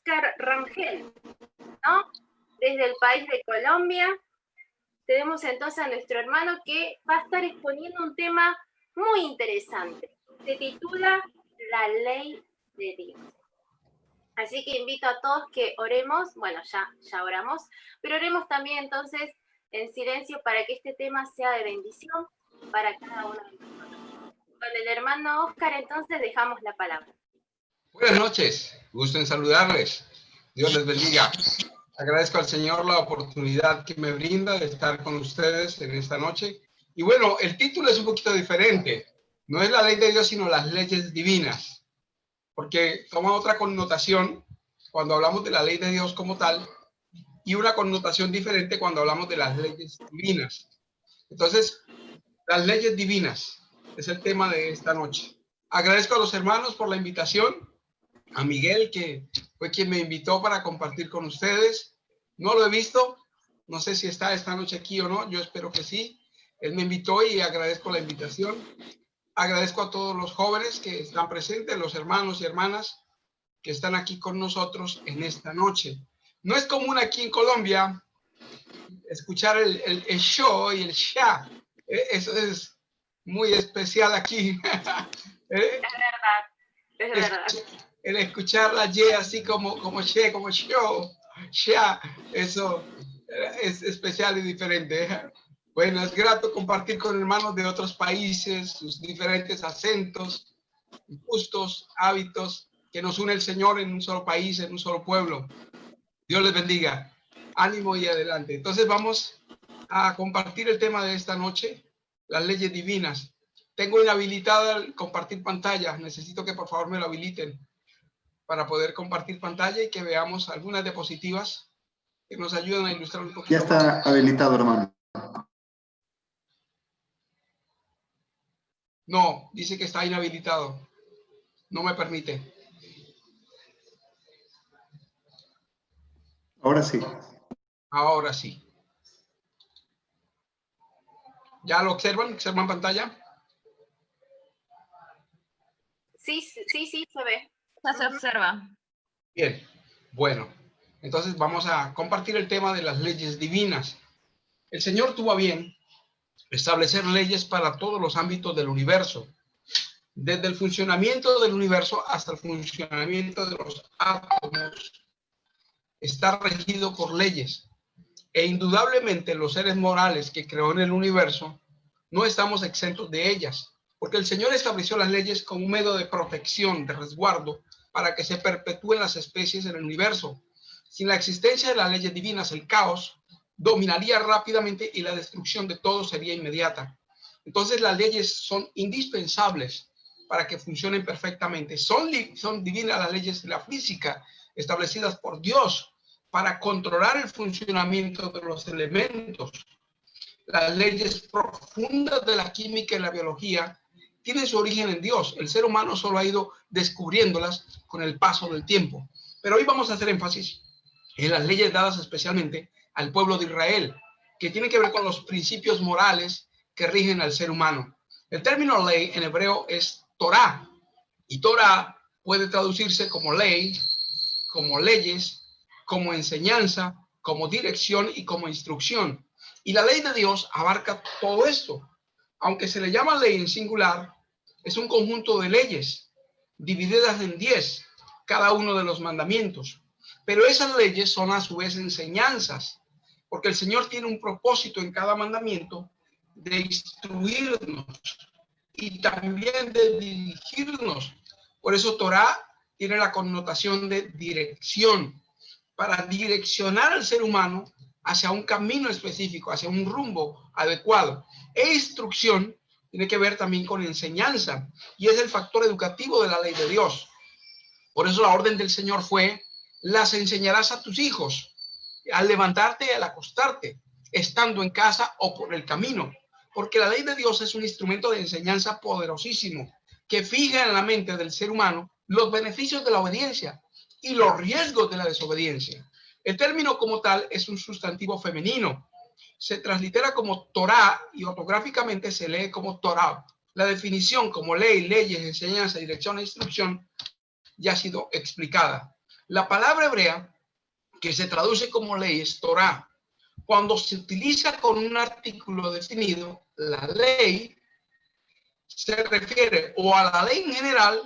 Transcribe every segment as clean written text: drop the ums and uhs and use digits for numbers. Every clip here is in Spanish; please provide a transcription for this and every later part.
Oscar Rangel, ¿no? Desde el país de Colombia. Tenemos entonces a nuestro hermano que va a estar exponiendo un tema muy interesante. Se titula La Ley de Dios. Así que invito a todos que oremos, bueno, ya oramos, pero oremos también entonces en silencio para que este tema sea de bendición para cada uno de nosotros. Con el hermano Oscar entonces dejamos la palabra. Buenas noches, gusto en saludarles. Dios les bendiga. Agradezco al Señor la oportunidad que me brinda de estar con ustedes en esta noche. Y bueno, el título es un poquito diferente. No es la ley de Dios, sino las leyes divinas. Porque toma otra connotación cuando hablamos de la ley de Dios como tal y una connotación diferente cuando hablamos de las leyes divinas. Entonces, las leyes divinas es el tema de esta noche. Agradezco a los hermanos por la invitación. A Miguel, que fue quien me invitó para compartir con ustedes. No lo he visto, no sé si está esta noche aquí o no, yo espero que sí. Él me invitó y agradezco la invitación. Agradezco a todos los jóvenes que están presentes, los hermanos y hermanas que están aquí con nosotros en esta noche. No es común aquí en Colombia escuchar el show y el sha. Eso es muy especial aquí. Es verdad. El escuchar la Y así como she, como show, sha, eso es especial y diferente. Bueno, es grato compartir con hermanos de otros países, sus diferentes acentos, gustos, hábitos, que nos une el Señor en un solo país, en un solo pueblo. Dios les bendiga. Ánimo y adelante. Entonces vamos a compartir el tema de esta noche, las leyes divinas. Tengo inhabilitada el compartir pantalla. Necesito que por favor me lo habiliten para poder compartir pantalla y que veamos algunas diapositivas que nos ayudan a ilustrar un poquito. Ya está más habilitado, hermano. No, dice que está inhabilitado. No me permite. Ahora sí. Ahora sí. ¿Ya lo observan? ¿Observan pantalla? Sí, se ve. Ya se observa. Bien, bueno. Entonces vamos a compartir el tema de las leyes divinas. El Señor tuvo a bien establecer leyes para todos los ámbitos del universo, desde el funcionamiento del universo hasta el funcionamiento de los átomos. Está regido por leyes. E indudablemente los seres morales que creó en el universo no estamos exentos de ellas, porque el Señor estableció las leyes como un medio de protección, de resguardo, para que se perpetúen las especies en el universo. Sin la existencia de las leyes divinas, el caos dominaría rápidamente y la destrucción de todo sería inmediata. Entonces las leyes son indispensables para que funcionen perfectamente. Son divinas las leyes de la física establecidas por Dios para controlar el funcionamiento de los elementos. Las leyes profundas de la química y la biología tienen su origen en Dios. El ser humano solo ha ido descubriéndolas con el paso del tiempo. Pero hoy vamos a hacer énfasis en las leyes dadas especialmente al pueblo de Israel, que tienen que ver con los principios morales que rigen al ser humano. El término ley en hebreo es Torah, y Torah puede traducirse como ley, como leyes, como enseñanza, como dirección y como instrucción. Y la ley de Dios abarca todo esto. Aunque se le llama ley en singular, es un conjunto de leyes divididas en 10, cada uno de los mandamientos. Pero esas leyes son a su vez enseñanzas, porque el Señor tiene un propósito en cada mandamiento de instruirnos y también de dirigirnos. Por eso Torah tiene la connotación de dirección, para direccionar al ser humano hacia un camino específico, hacia un rumbo adecuado. E instrucción tiene que ver también con enseñanza, y es el factor educativo de la ley de Dios. Por eso la orden del Señor fue: las enseñarás a tus hijos, al levantarte y al acostarte, estando en casa o por el camino. Porque la ley de Dios es un instrumento de enseñanza poderosísimo, que fija en la mente del ser humano los beneficios de la obediencia y los riesgos de la desobediencia. El término como tal es un sustantivo femenino. Se translitera como Torah y ortográficamente se lee como Torah. La definición como ley, leyes, enseñanza, dirección e instrucción ya ha sido explicada. La palabra hebrea que se traduce como ley es Torah. Cuando se utiliza con un artículo definido, la ley se refiere o a la ley en general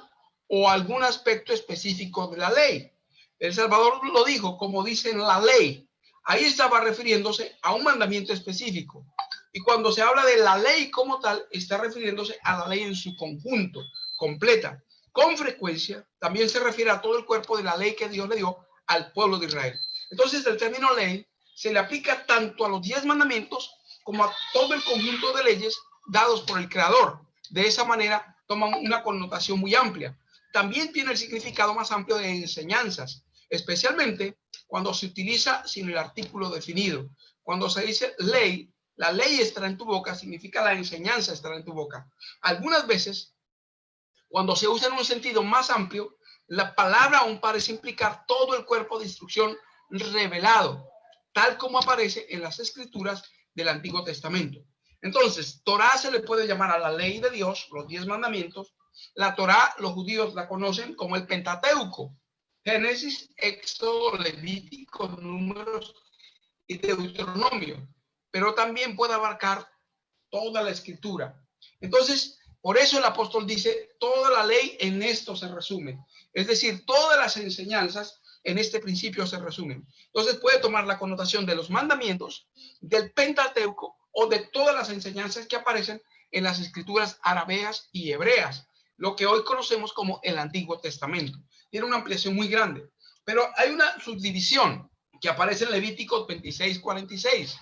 o a algún aspecto específico de la ley. El Salvador lo dijo, como dice en la ley. Ahí estaba refiriéndose a un mandamiento específico. Y cuando se habla de la ley como tal, está refiriéndose a la ley en su conjunto, completa. Con frecuencia, también se refiere a todo el cuerpo de la ley que Dios le dio al pueblo de Israel. Entonces, el término ley se le aplica tanto a los 10 mandamientos como a todo el conjunto de leyes dados por el Creador. De esa manera, toman una connotación muy amplia. También tiene el significado más amplio de enseñanzas, especialmente cuando se utiliza sin el artículo definido. Cuando se dice ley, la ley estará en tu boca, significa la enseñanza estará en tu boca. Algunas veces, cuando se usa en un sentido más amplio, la palabra aún parece implicar todo el cuerpo de instrucción revelado, tal como aparece en las escrituras del Antiguo Testamento. Entonces, Torah se le puede llamar a la ley de Dios, los 10 mandamientos. La Torah, los judíos la conocen como el Pentateuco. Génesis, Éxodo, Levítico, Números y Deuteronomio. Pero también puede abarcar toda la escritura. Entonces, por eso el apóstol dice, toda la ley en esto se resume. Es decir, todas las enseñanzas en este principio se resumen. Entonces puede tomar la connotación de los mandamientos, del Pentateuco o de todas las enseñanzas que aparecen en las escrituras arameas y hebreas, lo que hoy conocemos como el Antiguo Testamento. Tiene una ampliación muy grande, pero hay una subdivisión que aparece en Levítico 26:46.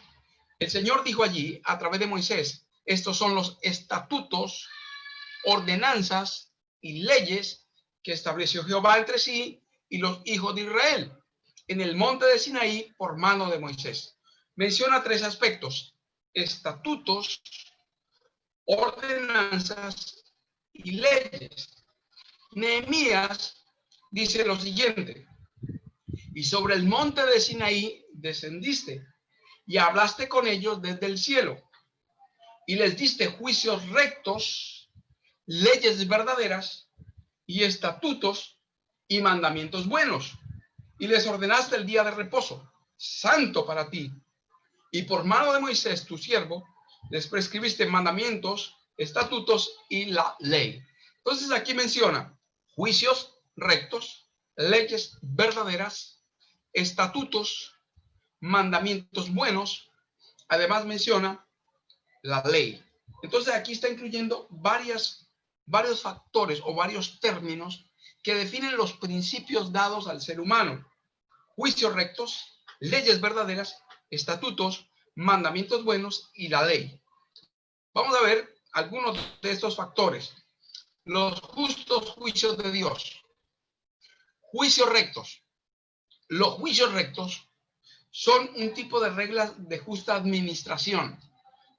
El Señor dijo allí a través de Moisés, estos son los estatutos, ordenanzas y leyes que estableció Jehová entre sí y los hijos de Israel en el monte de Sinaí por mano de Moisés. Menciona 3 aspectos: estatutos, ordenanzas y leyes. Nehemías dice lo siguiente: y sobre el monte de Sinaí descendiste y hablaste con ellos desde el cielo y les diste juicios rectos, leyes verdaderas y estatutos y mandamientos buenos, y les ordenaste el día de reposo, santo para ti. Y por mano de Moisés, tu siervo, les prescribiste mandamientos, estatutos y la ley. Entonces aquí menciona juicios rectos, leyes verdaderas, estatutos, mandamientos buenos. Además menciona la ley. Entonces aquí está incluyendo varios factores o varios términos que definen los principios dados al ser humano: juicios rectos, leyes verdaderas, estatutos, mandamientos buenos y la ley. Vamos a ver algunos de estos factores. Los justos juicios de Dios. Juicios rectos. Los juicios rectos son un tipo de reglas de justa administración,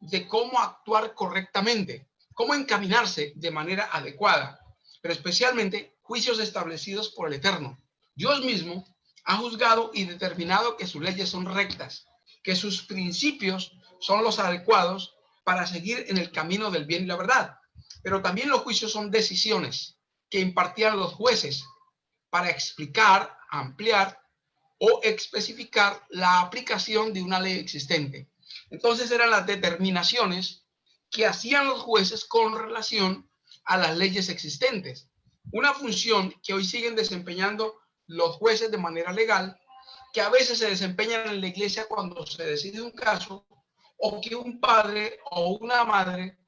de cómo actuar correctamente, cómo encaminarse de manera adecuada, pero especialmente juicios establecidos por el Eterno. Dios mismo ha juzgado y determinado que sus leyes son rectas, que sus principios son los adecuados para seguir en el camino del bien y la verdad. Pero también los juicios son decisiones que impartían los jueces para explicar, ampliar o especificar la aplicación de una ley existente. Entonces eran las determinaciones que hacían los jueces con relación a las leyes existentes, una función que hoy siguen desempeñando los jueces de manera legal, que a veces se desempeñan en la iglesia cuando se decide un caso, o que un padre o una madre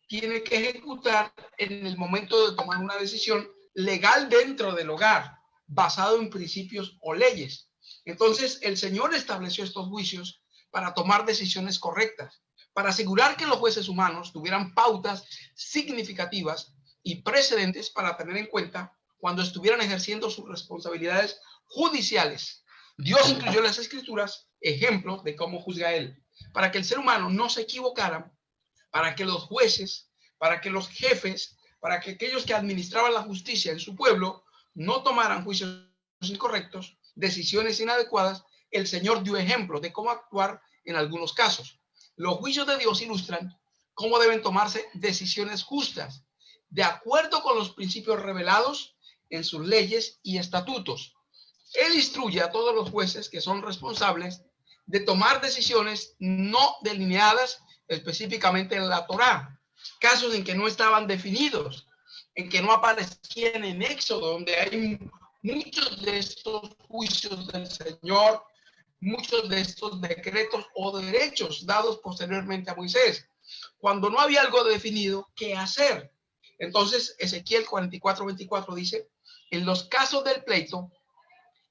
tiene que ejecutar en el momento de tomar una decisión legal dentro del hogar, basado en principios o leyes. Entonces el Señor estableció estos juicios para tomar decisiones correctas, para asegurar que los jueces humanos tuvieran pautas significativas y precedentes para tener en cuenta cuando estuvieran ejerciendo sus responsabilidades judiciales. Dios incluyó en las Escrituras ejemplos de cómo juzga Él, para que el ser humano no se equivocara, para que los jueces, para que los jefes, para que aquellos que administraban la justicia en su pueblo no tomaran juicios incorrectos, decisiones inadecuadas. El Señor dio ejemplos de cómo actuar en algunos casos. Los juicios de Dios ilustran cómo deben tomarse decisiones justas, de acuerdo con los principios revelados en sus leyes y estatutos. Él instruye a todos los jueces que son responsables de tomar decisiones no delineadas específicamente en la Torá, casos en que no estaban definidos, en que no aparecían en Éxodo, donde hay muchos de estos juicios del Señor, muchos de estos decretos o derechos dados posteriormente a Moisés. Cuando no había algo definido, ¿qué hacer? Entonces, Ezequiel 44:24 dice, en los casos del pleito,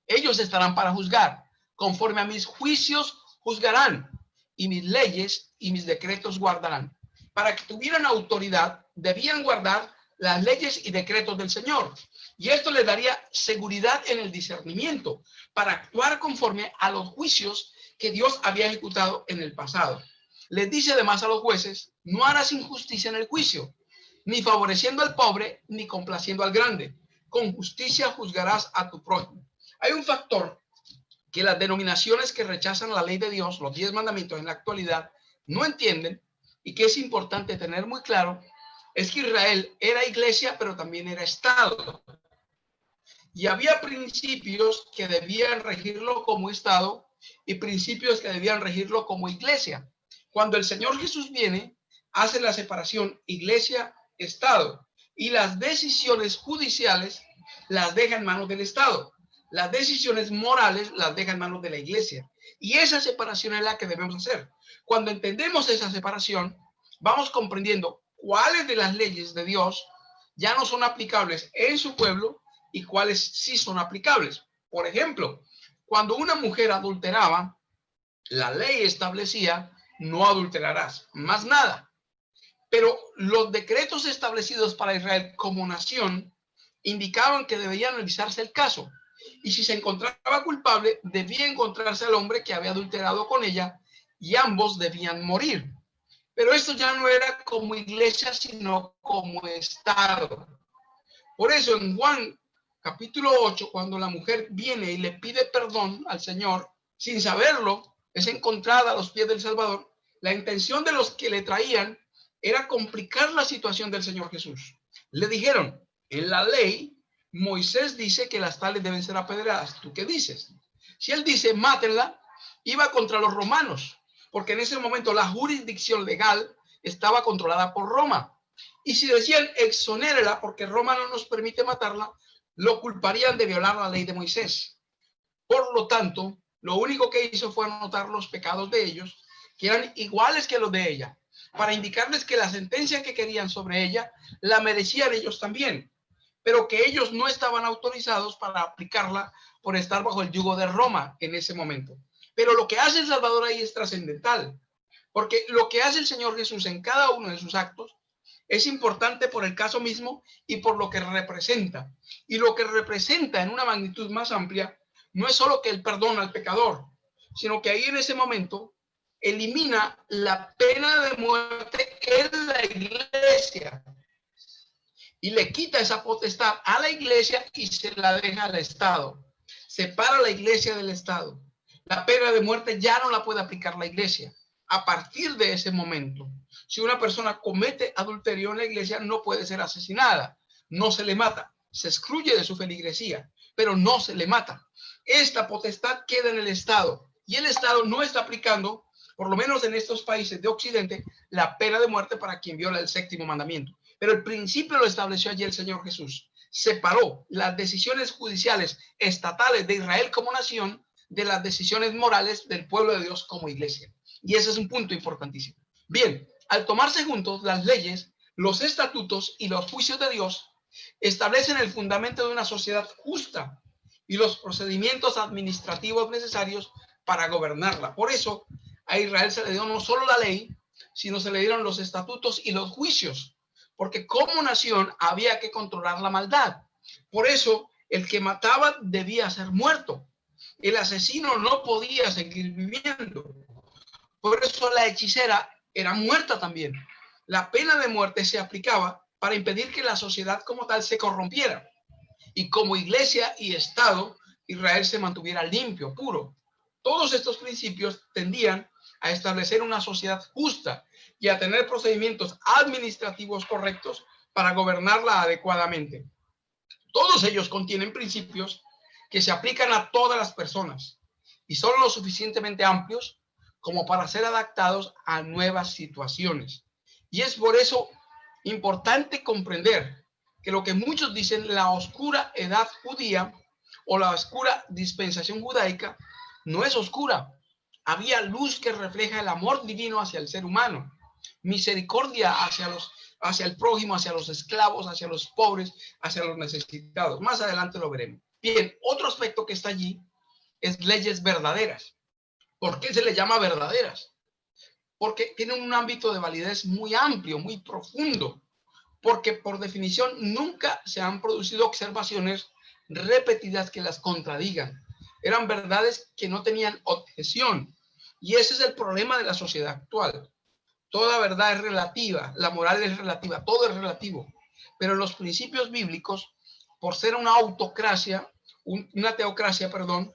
ellos estarán para juzgar, conforme a mis juicios juzgarán, y mis leyes y mis decretos guardarán. Para que tuvieran autoridad, debían guardar las leyes y decretos del Señor. Y esto les daría seguridad en el discernimiento para actuar conforme a los juicios que Dios había ejecutado en el pasado. Les dice además a los jueces, no harás injusticia en el juicio, ni favoreciendo al pobre, ni complaciendo al grande. Con justicia juzgarás a tu prójimo. Hay un factor que las denominaciones que rechazan la ley de Dios, los 10 mandamientos en la actualidad, no entienden y que es importante tener muy claro, es que Israel era iglesia, pero también era Estado. Y había principios que debían regirlo como Estado y principios que debían regirlo como iglesia. Cuando el Señor Jesús viene, hace la separación iglesia-Estado y las decisiones judiciales las deja en manos del Estado. Las decisiones morales las deja en manos de la iglesia. Y esa separación es la que debemos hacer. Cuando entendemos esa separación, vamos comprendiendo cuáles de las leyes de Dios ya no son aplicables en su pueblo y cuáles sí son aplicables. Por ejemplo, cuando una mujer adulteraba, la ley establecía no adulterarás, más nada. Pero los decretos establecidos para Israel como nación indicaban que debía analizarse el caso. Y si se encontraba culpable, debía encontrarse al hombre que había adulterado con ella y ambos debían morir. Pero esto ya no era como iglesia, sino como Estado. Por eso en Juan capítulo 8, cuando la mujer viene y le pide perdón al Señor, sin saberlo, es encontrada a los pies del Salvador, la intención de los que le traían era complicar la situación del Señor Jesús. Le dijeron, en la ley, Moisés dice que las tales deben ser apedreadas. ¿Tú qué dices? Si él dice, mátenla, iba contra los romanos, porque en ese momento la jurisdicción legal estaba controlada por Roma. Y si decían, exonérela, porque Roma no nos permite matarla, lo culparían de violar la ley de Moisés. Por lo tanto, lo único que hizo fue anotar los pecados de ellos, que eran iguales que los de ella, para indicarles que la sentencia que querían sobre ella la merecían ellos también, pero que ellos no estaban autorizados para aplicarla por estar bajo el yugo de Roma en ese momento. Pero lo que hace el Salvador ahí es trascendental, porque lo que hace el Señor Jesús en cada uno de sus actos es importante por el caso mismo y por lo que representa. Y lo que representa en una magnitud más amplia no es solo que él perdona al pecador, sino que ahí en ese momento elimina la pena de muerte en la iglesia y le quita esa potestad a la iglesia y se la deja al Estado. Separa la iglesia del Estado. La pena de muerte ya no la puede aplicar la iglesia. A partir de ese momento, si una persona comete adulterio en la iglesia, no puede ser asesinada, no se le mata, se excluye de su feligresía, pero no se le mata. Esta potestad queda en el Estado y el Estado no está aplicando, por lo menos en estos países de Occidente, la pena de muerte para quien viola el séptimo mandamiento. Pero el principio lo estableció allí el Señor Jesús. Separó las decisiones judiciales estatales de Israel como nación de las decisiones morales del pueblo de Dios como iglesia. Y ese es un punto importantísimo. Bien, al tomarse juntos las leyes, los estatutos y los juicios de Dios establecen el fundamento de una sociedad justa y los procedimientos administrativos necesarios para gobernarla. Por eso a Israel se le dio no solo la ley, sino se le dieron los estatutos y los juicios, porque como nación había que controlar la maldad. Por eso el que mataba debía ser muerto. El asesino no podía seguir viviendo. Por eso la hechicera era muerta también. La pena de muerte se aplicaba para impedir que la sociedad como tal se corrompiera. Y como iglesia y Estado, Israel se mantuviera limpio, puro. Todos estos principios tendían a establecer una sociedad justa y a tener procedimientos administrativos correctos para gobernarla adecuadamente. Todos ellos contienen principios que se aplican a todas las personas y son lo suficientemente amplios como para ser adaptados a nuevas situaciones. Y es por eso importante comprender que lo que muchos dicen la oscura edad judía o la oscura dispensación judaica no es oscura. Había luz que refleja el amor divino hacia el ser humano, misericordia hacia el prójimo, hacia los esclavos, hacia los pobres, hacia los necesitados. Más adelante lo veremos. Bien, otro aspecto que está allí es leyes verdaderas. ¿Por qué se le llama verdaderas? Porque tienen un ámbito de validez muy amplio, muy profundo, porque por definición nunca se han producido observaciones repetidas que las contradigan. Eran verdades que no tenían objeción. Y ese es el problema de la sociedad actual. Toda verdad es relativa, la moral es relativa, todo es relativo. Pero los principios bíblicos, por ser una autocracia, una teocracia, perdón,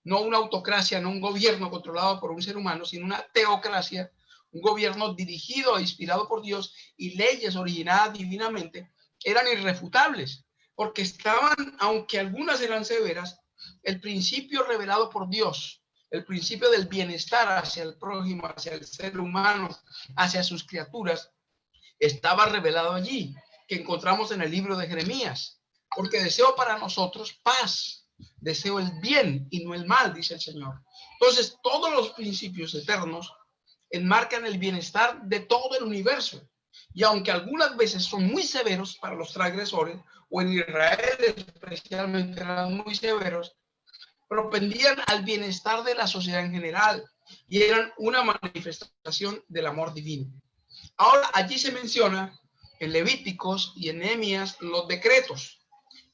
no una autocracia, no un gobierno controlado por un ser humano, sino una teocracia, un gobierno dirigido e inspirado por Dios y leyes originadas divinamente, eran irrefutables, porque estaban, aunque algunas eran severas, el principio revelado por Dios, el principio del bienestar hacia el prójimo, hacia el ser humano, hacia sus criaturas, estaba revelado allí, que encontramos en el libro de Jeremías, porque deseo para nosotros paz, deseo el bien y no el mal, dice el Señor. Entonces, todos los principios eternos enmarcan el bienestar de todo el universo. Y aunque algunas veces son muy severos para los transgresores, o en Israel especialmente eran muy severos, propendían al bienestar de la sociedad en general y eran una manifestación del amor divino. Ahora, allí se menciona en Levíticos y en Nehemías los decretos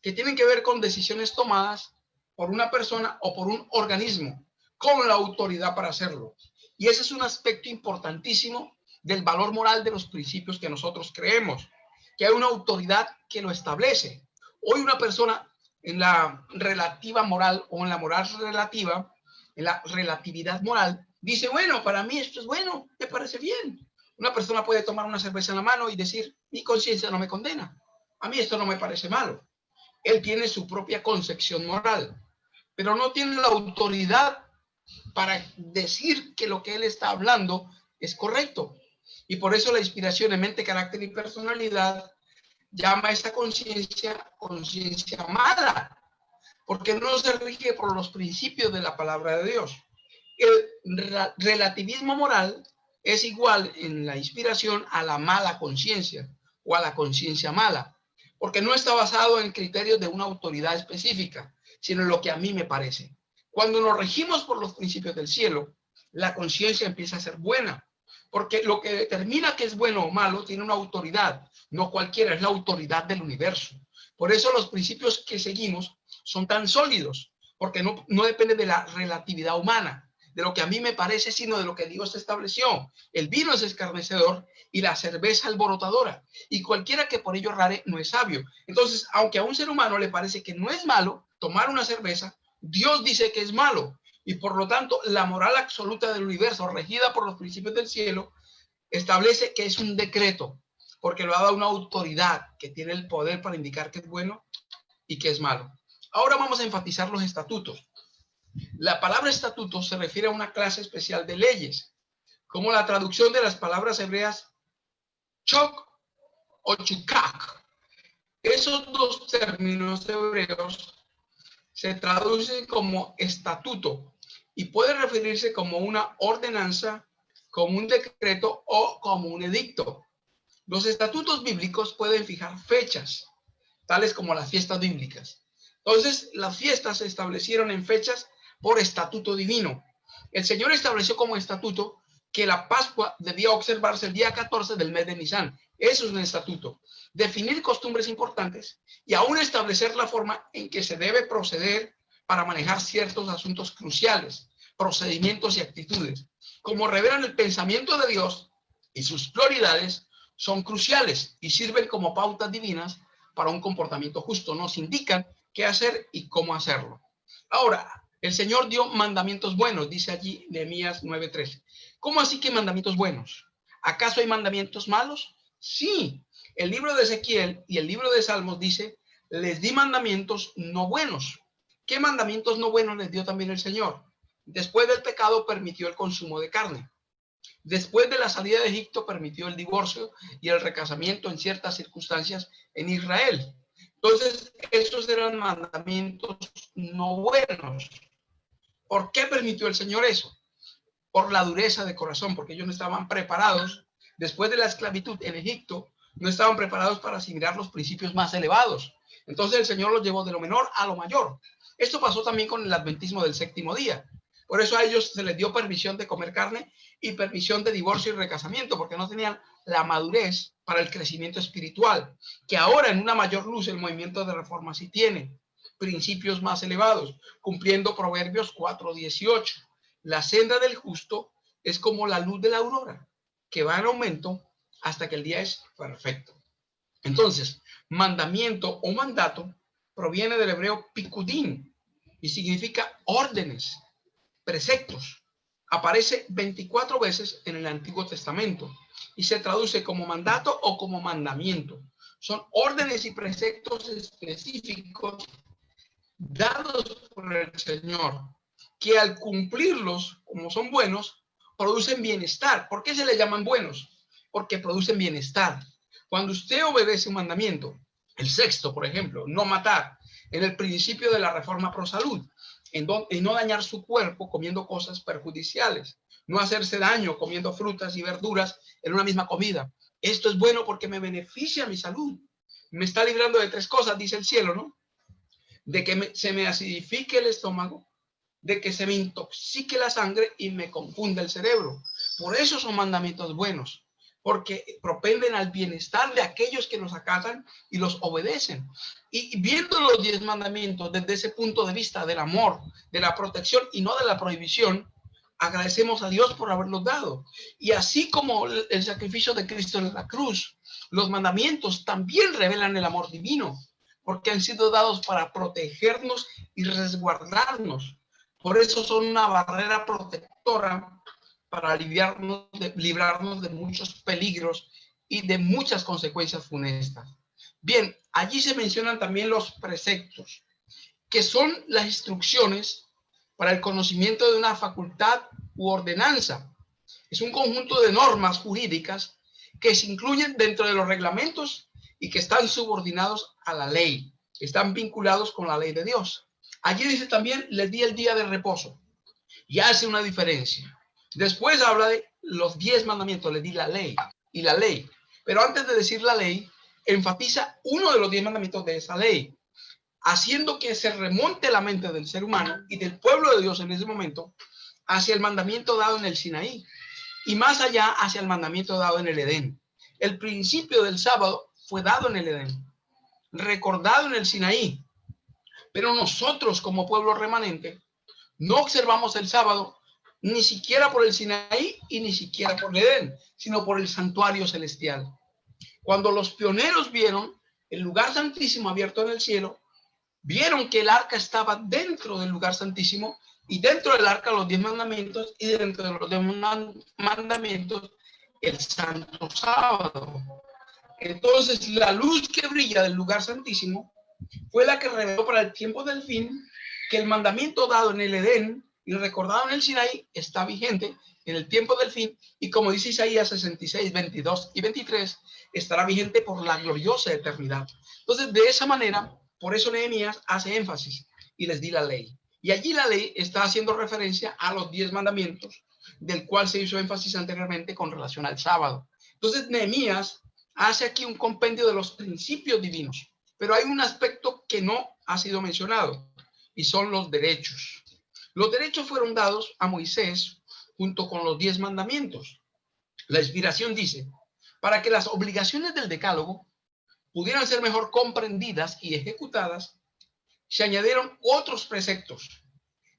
que tienen que ver con decisiones tomadas por una persona o por un organismo con la autoridad para hacerlo. Y ese es un aspecto importantísimo del valor moral de los principios que nosotros creemos, que hay una autoridad que lo establece. Hoy una persona en la relativa moral o en la moral relativa, en la relatividad moral, dice, bueno, para mí esto es bueno, me parece bien. Una persona puede tomar una cerveza en la mano y decir, mi conciencia no me condena, a mí esto no me parece malo. Él tiene su propia concepción moral, pero no tiene la autoridad para decir que lo que él está hablando es correcto. Y por eso la inspiración en mente, carácter y personalidad llama a esa conciencia mala, porque no se rige por los principios de la palabra de Dios. El relativismo moral es igual en la inspiración a la mala conciencia o a la conciencia mala, porque no está basado en criterios de una autoridad específica, sino en lo que a mí me parece. Cuando nos regimos por los principios del cielo, la conciencia empieza a ser buena, porque lo que determina que es bueno o malo tiene una autoridad, no cualquiera, es la autoridad del universo. Por eso los principios que seguimos son tan sólidos, porque no depende de la relatividad humana, de lo que a mí me parece, sino de lo que Dios estableció. El vino es escarnecedor y la cerveza alborotadora, y cualquiera que por ello errare no es sabio. Entonces, aunque a un ser humano le parece que no es malo tomar una cerveza, Dios dice que es malo, y por lo tanto la moral absoluta del universo, regida por los principios del cielo, establece que es un decreto, porque lo ha dado una autoridad que tiene el poder para indicar que es bueno y que es malo. Ahora vamos a enfatizar los estatutos. La palabra estatuto se refiere a una clase especial de leyes, como la traducción de las palabras hebreas chok o chukak. Esos dos términos hebreos se traducen como estatuto y puede referirse como una ordenanza, como un decreto o como un edicto. Los estatutos bíblicos pueden fijar fechas, tales como las fiestas bíblicas. Entonces, las fiestas se establecieron en fechas por estatuto divino. El Señor estableció como estatuto que la Pascua debía observarse el día 14 del mes de Nisan. Eso es un estatuto. Definir costumbres importantes y aún establecer la forma en que se debe proceder para manejar ciertos asuntos cruciales, procedimientos y actitudes. Como revelan el pensamiento de Dios y sus prioridades, son cruciales y sirven como pautas divinas para un comportamiento justo. Nos indican qué hacer y cómo hacerlo. Ahora, el Señor dio mandamientos buenos, dice allí Nehemías 9:13. ¿Cómo así que mandamientos buenos? ¿Acaso hay mandamientos malos? Sí. El libro de Ezequiel y el libro de Salmos dice, les di mandamientos no buenos. ¿Qué mandamientos no buenos les dio también el Señor? Después del pecado permitió el consumo de carne. Después de la salida de Egipto permitió el divorcio y el recasamiento en ciertas circunstancias en Israel. Entonces, estos eran mandamientos no buenos. ¿Por qué permitió el Señor eso? Por la dureza de corazón, porque ellos no estaban preparados. Después de la esclavitud en Egipto, no estaban preparados para asimilar los principios más elevados. Entonces el Señor los llevó de lo menor a lo mayor. Esto pasó también con el adventismo del séptimo día. Por eso a ellos se les dio permisión de comer carne y permisión de divorcio y recasamiento, porque no tenían la madurez para el crecimiento espiritual, que ahora en una mayor luz el movimiento de reforma sí tiene principios más elevados, cumpliendo Proverbios 4:18. La senda del justo es como la luz de la aurora, que va en aumento hasta que el día es perfecto. Entonces, mandamiento o mandato proviene del hebreo pikudín y significa órdenes, preceptos. Aparece 24 veces en el Antiguo Testamento y se traduce como mandato o como mandamiento. Son órdenes y preceptos específicos dados por el Señor, que al cumplirlos, como son buenos, producen bienestar. ¿Por qué se le llaman buenos? Porque producen bienestar. Cuando usted obedece un mandamiento, el sexto, por ejemplo, no matar, en el principio de la reforma pro salud, en no dañar su cuerpo comiendo cosas perjudiciales, no hacerse daño comiendo frutas y verduras en una misma comida. Esto es bueno porque me beneficia mi salud. Me está librando de 3 cosas, dice el cielo, ¿no? De que se me acidifique el estómago, de que se me intoxique la sangre y me confunda el cerebro. Por eso son mandamientos buenos, porque propenden al bienestar de aquellos que los acatan y los obedecen. Y viendo los 10 mandamientos desde ese punto de vista del amor, de la protección y no de la prohibición, agradecemos a Dios por haberlos dado. Y así como el sacrificio de Cristo en la cruz, los mandamientos también revelan el amor divino, porque han sido dados para protegernos y resguardarnos. Por eso son una barrera protectora para librarnos de muchos peligros y de muchas consecuencias funestas. Bien, allí se mencionan también los preceptos, que son las instrucciones para el conocimiento de una facultad u ordenanza. Es un conjunto de normas jurídicas que se incluyen dentro de los reglamentos y que están subordinados a la ley, están vinculados con la ley de Dios. Allí dice también, les di el día de reposo, y hace una diferencia. Después habla de los 10 mandamientos, les di la ley y la ley. Pero antes de decir la ley, enfatiza uno de los 10 mandamientos de esa ley, haciendo que se remonte la mente del ser humano y del pueblo de Dios en ese momento hacia el mandamiento dado en el Sinaí y más allá hacia el mandamiento dado en el Edén. El principio del sábado fue dado en el Edén, recordado en el Sinaí, pero nosotros como pueblo remanente no observamos el sábado ni siquiera por el Sinaí y ni siquiera por el Edén, sino por el santuario celestial. Cuando los pioneros vieron el lugar santísimo abierto en el cielo, vieron que el arca estaba dentro del lugar santísimo y dentro del arca los 10 mandamientos y dentro de los 10 mandamientos el santo sábado. Entonces la luz que brilla del lugar santísimo fue la que reveló para el tiempo del fin que el mandamiento dado en el Edén y recordado en el Sinaí está vigente en el tiempo del fin y como dice Isaías 66, 22 y 23, estará vigente por la gloriosa eternidad. Entonces de esa manera, por eso Nehemías hace énfasis y les di la ley. Y allí la ley está haciendo referencia a los 10 mandamientos, del cual se hizo énfasis anteriormente con relación al sábado. Entonces Nehemías hace aquí un compendio de los principios divinos, pero hay un aspecto que no ha sido mencionado y son los derechos. Los derechos fueron dados a Moisés junto con los 10 mandamientos. La inspiración dice, para que las obligaciones del decálogo pudieran ser mejor comprendidas y ejecutadas, se añadieron otros preceptos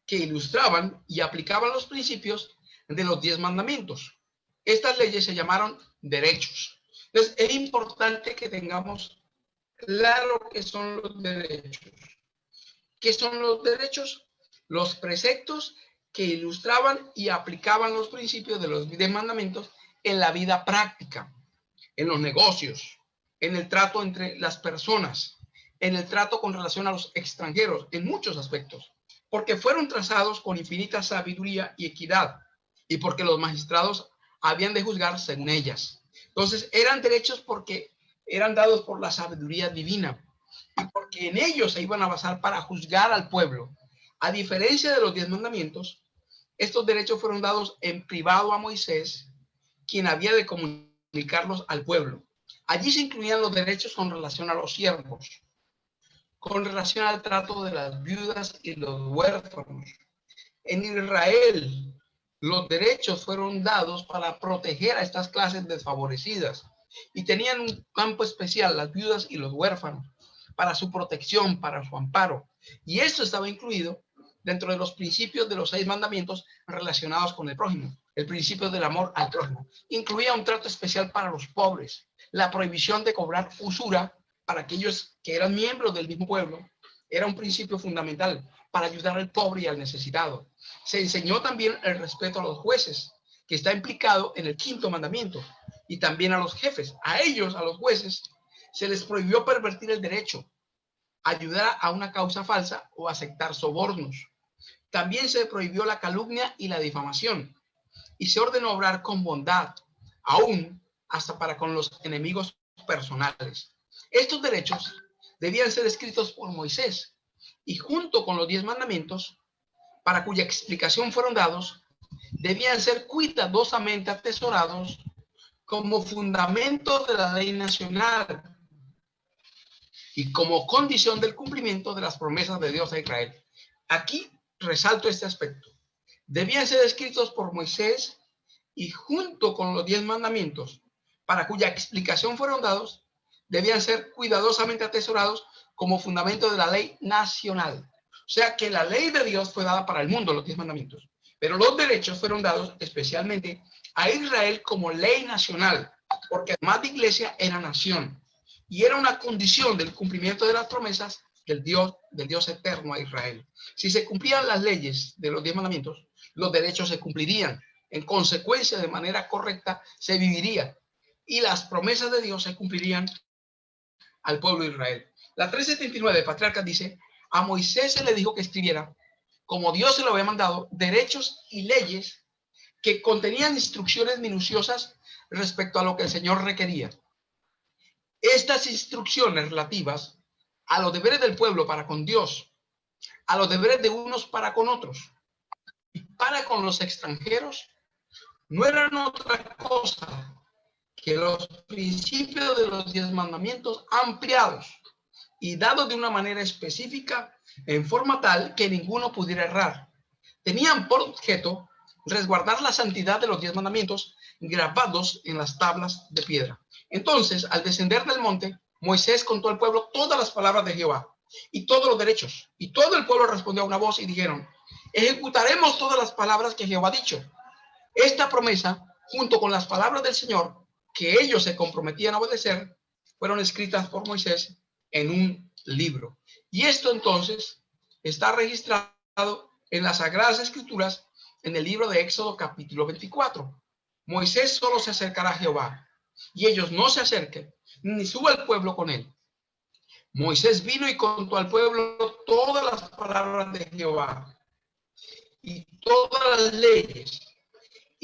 que ilustraban y aplicaban los principios de los 10 mandamientos. Estas leyes se llamaron derechos. Entonces, es importante que tengamos claro qué son los derechos. ¿Qué son los derechos? Los preceptos que ilustraban y aplicaban los principios de los 10 mandamientos en la vida práctica, en los negocios, en el trato entre las personas, en el trato con relación a los extranjeros en muchos aspectos, porque fueron trazados con infinita sabiduría y equidad, y porque los magistrados habían de juzgar según ellas. Entonces eran derechos porque eran dados por la sabiduría divina, y porque en ellos se iban a basar para juzgar al pueblo. A diferencia de los 10 mandamientos, estos derechos fueron dados en privado a Moisés, quien había de comunicarlos al pueblo. Allí se incluían los derechos con relación a los siervos, con relación al trato de las viudas y los huérfanos. En Israel, los derechos fueron dados para proteger a estas clases desfavorecidas y tenían un campo especial, las viudas y los huérfanos, para su protección, para su amparo. Y esto estaba incluido dentro de los principios de los 6 mandamientos relacionados con el prójimo. El principio del amor al prójimo incluía un trato especial para los pobres, la prohibición de cobrar usura para aquellos que eran miembros del mismo pueblo. Era un principio fundamental para ayudar al pobre y al necesitado. Se enseñó también el respeto a los jueces, que está implicado en el 5º mandamiento, y también a los jefes. A ellos, a los jueces, se les prohibió pervertir el derecho, ayudar a una causa falsa o aceptar sobornos. También se prohibió la calumnia y la difamación, y se ordenó obrar con bondad, aún hasta para con los enemigos personales. Estos derechos debían ser escritos por Moisés, y junto con los 10 mandamientos, para cuya explicación fueron dados, debían ser cuidadosamente atesorados como fundamento de la ley nacional y como condición del cumplimiento de las promesas de Dios a Israel. Aquí resalto este aspecto. Debían ser escritos por Moisés y junto con los 10 mandamientos, para cuya explicación fueron dados, debían ser cuidadosamente atesorados como fundamento de la ley nacional. O sea que la ley de Dios fue dada para el mundo, los 10 mandamientos, pero los derechos fueron dados especialmente a Israel como ley nacional, porque además de iglesia era nación y era una condición del cumplimiento de las promesas del Dios eterno a Israel. Si se cumplían las leyes de los 10 mandamientos, los derechos se cumplirían. En consecuencia, de manera correcta, se viviría y las promesas de Dios se cumplirían al pueblo de Israel. La 379 de Patriarcas dice: a Moisés se le dijo que escribiera, como Dios se lo había mandado, derechos y leyes que contenían instrucciones minuciosas respecto a lo que el Señor requería. Estas instrucciones relativas a los deberes del pueblo para con Dios, a los deberes de unos para con otros y para con los extranjeros, no eran otra cosa que los principios de los 10 mandamientos ampliados y dados de una manera específica en forma tal que ninguno pudiera errar. Tenían por objeto resguardar la santidad de los 10 mandamientos grabados en las tablas de piedra. Entonces, al descender del monte, Moisés contó al pueblo todas las palabras de Jehová y todos los derechos. Y todo el pueblo respondió a una voz y dijeron: ejecutaremos todas las palabras que Jehová ha dicho. Esta promesa, junto con las palabras del Señor, que ellos se comprometían a obedecer, fueron escritas por Moisés en un libro. Y esto entonces está registrado en las Sagradas Escrituras en el libro de Éxodo capítulo 24. Moisés solo se acercará a Jehová y ellos no se acerquen, ni suba el pueblo con él. Moisés vino y contó al pueblo todas las palabras de Jehová y todas las leyes.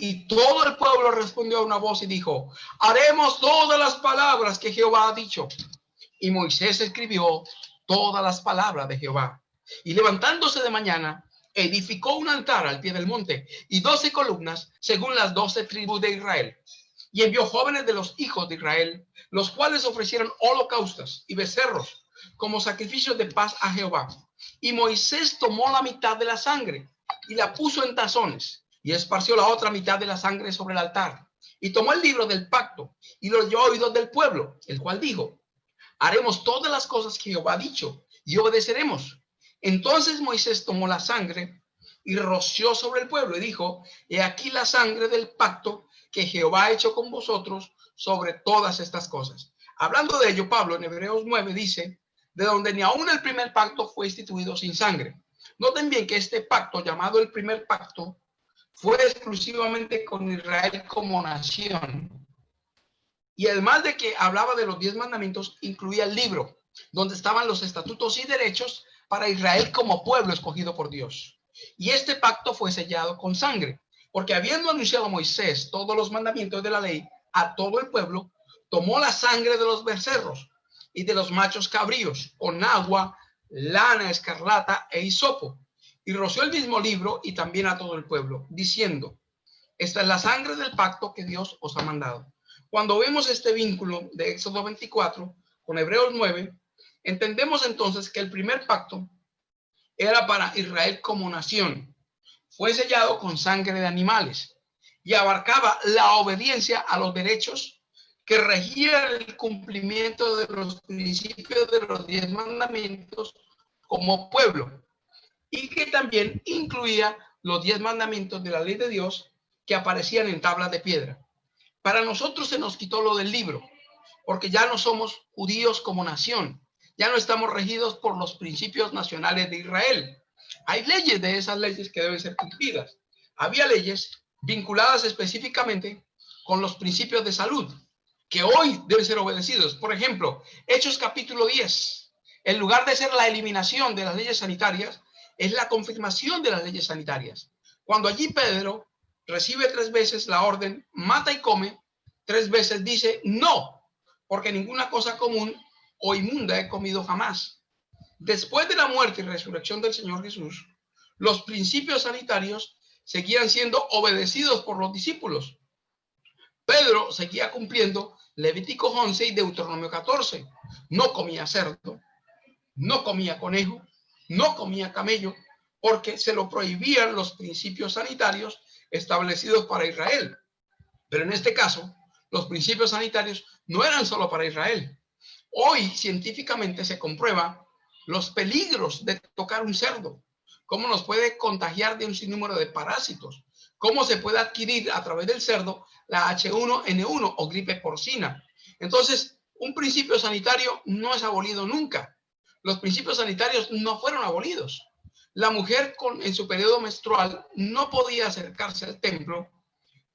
Y todo el pueblo respondió a una voz y dijo: haremos todas las palabras que Jehová ha dicho. Y Moisés escribió todas las palabras de Jehová. Y levantándose de mañana, edificó un altar al pie del monte y 12 columnas según las 12 tribus de Israel. Y envió jóvenes de los hijos de Israel, los cuales ofrecieron holocaustos y becerros como sacrificios de paz a Jehová. Y Moisés tomó la mitad de la sangre y la puso en tazones y esparció la otra mitad de la sangre sobre el altar. Y tomó el libro del pacto y lo oyó a oídos del pueblo, el cual dijo: haremos todas las cosas que Jehová ha dicho y obedeceremos. Entonces Moisés tomó la sangre y roció sobre el pueblo y dijo: he aquí la sangre del pacto que Jehová ha hecho con vosotros sobre todas estas cosas. Hablando de ello, Pablo en Hebreos 9 dice: de donde ni aún el primer pacto fue instituido sin sangre. Noten bien que este pacto, llamado el primer pacto, fue exclusivamente con Israel como nación. Y además de que hablaba de los 10 mandamientos, incluía el libro. donde estaban los estatutos y derechos para Israel como pueblo escogido por Dios. Y este pacto fue sellado con sangre, porque habiendo anunciado Moisés todos los mandamientos de la ley a todo el pueblo, tomó la sangre de los becerros y de los machos cabríos con agua, lana escarlata e hisopo, y roció el mismo libro y también a todo el pueblo, diciendo: esta es la sangre del pacto que Dios os ha mandado. Cuando vemos este vínculo de Éxodo 24 con Hebreos 9, entendemos entonces que el primer pacto era para Israel como nación. Fue sellado con sangre de animales y abarcaba la obediencia a los derechos que regían el cumplimiento de los principios de los 10 mandamientos como pueblo, y que también incluía los 10 mandamientos de la ley de Dios que aparecían en tablas de piedra. Para nosotros se nos quitó lo del libro, porque ya no somos judíos como nación, ya no estamos regidos por los principios nacionales de Israel. Hay leyes de esas leyes que deben ser cumplidas. Había leyes vinculadas específicamente con los principios de salud, que hoy deben ser obedecidos. Por ejemplo, Hechos capítulo 10, en lugar de ser la eliminación de las leyes sanitarias, es la confirmación de las leyes sanitarias. Cuando allí Pedro recibe 3 veces la orden, mata y come, 3 veces dice no, porque ninguna cosa común o inmunda he comido jamás. Después de la muerte y resurrección del Señor Jesús, los principios sanitarios seguían siendo obedecidos por los discípulos. Pedro seguía cumpliendo Levítico 11 y Deuteronomio 14. No comía cerdo, no comía conejo, no comía camello, porque se lo prohibían los principios sanitarios establecidos para Israel. Pero en este caso, los principios sanitarios no eran solo para Israel. Hoy científicamente se comprueba los peligros de tocar un cerdo, cómo nos puede contagiar de un sinnúmero de parásitos, cómo se puede adquirir a través del cerdo la H1N1 o gripe porcina. Entonces, un principio sanitario no es abolido nunca. Los principios sanitarios no fueron abolidos. La mujer en su periodo menstrual no podía acercarse al templo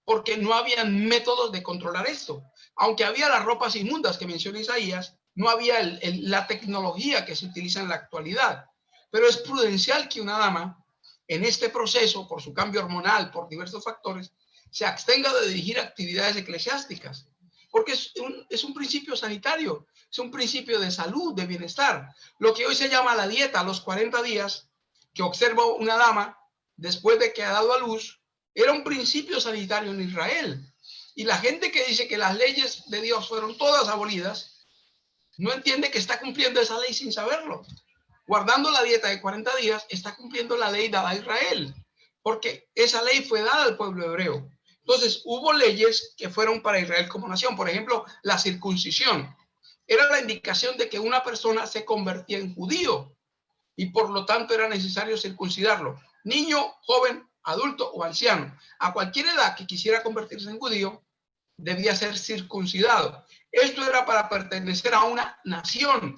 porque no había métodos de controlar esto. Aunque había las ropas inmundas que menciona Isaías, no había la tecnología que se utiliza en la actualidad. Pero es prudencial que una dama en este proceso, por su cambio hormonal, por diversos factores, se abstenga de dirigir actividades eclesiásticas, porque es un principio sanitario, es un principio de salud, de bienestar. Lo que hoy se llama la dieta, los 40 días, que observa una dama después de que ha dado a luz, era un principio sanitario en Israel. Y la gente que dice que las leyes de Dios fueron todas abolidas, no entiende que está cumpliendo esa ley sin saberlo. Guardando la dieta de 40 días, está cumpliendo la ley dada a Israel, porque esa ley fue dada al pueblo hebreo. Entonces, hubo leyes que fueron para Israel como nación. Por ejemplo, la circuncisión. Era la indicación de que una persona se convertía en judío y por lo tanto era necesario circuncidarlo. Niño, joven, adulto o anciano, a cualquier edad que quisiera convertirse en judío, debía ser circuncidado. Esto era para pertenecer a una nación.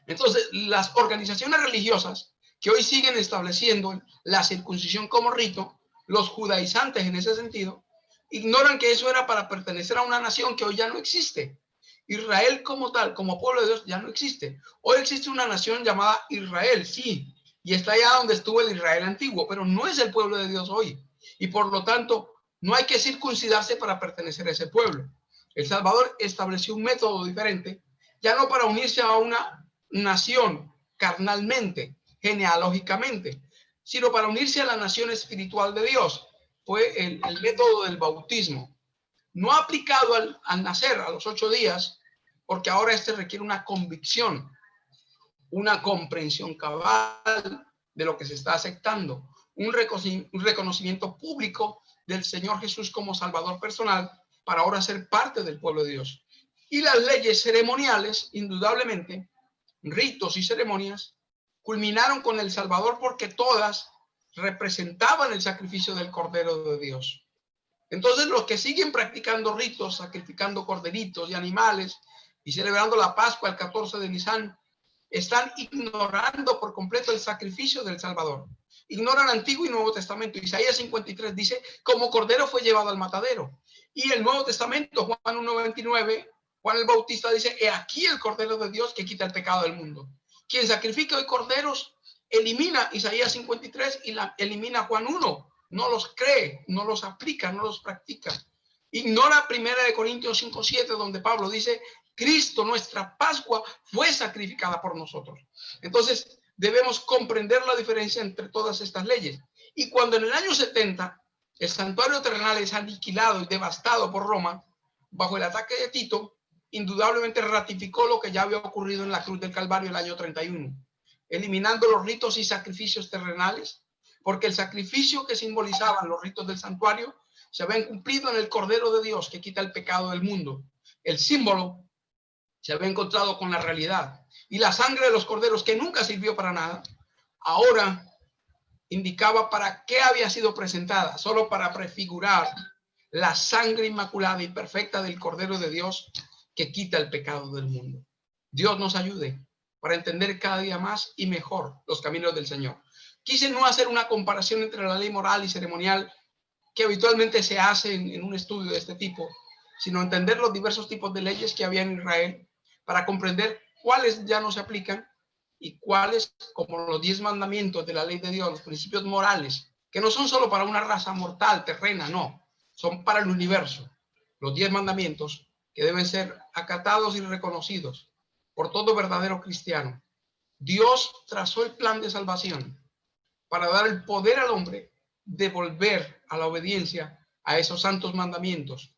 Entonces, las organizaciones religiosas que hoy siguen estableciendo la circuncisión como rito, los judaizantes en ese sentido, ignoran que eso era para pertenecer a una nación que hoy ya no existe. Israel como tal, como pueblo de Dios, ya no existe. Hoy existe una nación llamada Israel, sí, y está allá donde estuvo el Israel antiguo, pero no es el pueblo de Dios hoy. Y por lo tanto, no hay que circuncidarse para pertenecer a ese pueblo. El Salvador estableció un método diferente, ya no para unirse a una nación carnalmente, genealógicamente, sino para unirse a la nación espiritual de Dios. Fue el método del bautismo. No aplicado al nacer a los 8 días, porque ahora este requiere una convicción, una comprensión cabal de lo que se está aceptando, un reconocimiento público del Señor Jesús como Salvador personal para ahora ser parte del pueblo de Dios. Y las leyes ceremoniales, indudablemente, ritos y ceremonias, culminaron con el Salvador porque todas representaban el sacrificio del Cordero de Dios. Entonces los que siguen practicando ritos, sacrificando corderitos y animales y celebrando la Pascua el 14 de Nisan, están ignorando por completo el sacrificio del Salvador. Ignoran Antiguo y Nuevo Testamento. Isaías 53 dice, como cordero fue llevado al matadero. Y el Nuevo Testamento, Juan 1:29, Juan el Bautista dice, he aquí el Cordero de Dios que quita el pecado del mundo. Quien sacrifica hoy corderos, elimina Isaías 53 y elimina Juan 1. No los cree, no los aplica, no los practica. Ignora 1 Corintios 5:7, donde Pablo dice, Cristo, nuestra Pascua, fue sacrificada por nosotros. Entonces, debemos comprender la diferencia entre todas estas leyes. Y cuando en el año 70 el santuario terrenal es aniquilado y devastado por Roma, bajo el ataque de Tito, indudablemente ratificó lo que ya había ocurrido en la cruz del Calvario el año 31, eliminando los ritos y sacrificios terrenales, porque el sacrificio que simbolizaban los ritos del santuario se habían cumplido en el Cordero de Dios que quita el pecado del mundo. El símbolo se había encontrado con la realidad, y la sangre de los corderos, que nunca sirvió para nada, ahora indicaba para qué había sido presentada, solo para prefigurar la sangre inmaculada y perfecta del Cordero de Dios que quita el pecado del mundo. Dios nos ayude para entender cada día más y mejor los caminos del Señor. Quise no hacer una comparación entre la ley moral y ceremonial que habitualmente se hace en un estudio de este tipo, sino entender los diversos tipos de leyes que había en Israel para comprender cuáles ya no se aplican y cuáles, como los 10 mandamientos de la ley de Dios, los principios morales, que no son solo para una raza mortal, terrena, no, son para el universo. Los 10 mandamientos que deben ser acatados y reconocidos por todo verdadero cristiano. Dios trazó el plan de salvación para dar el poder al hombre de volver a la obediencia a esos santos mandamientos.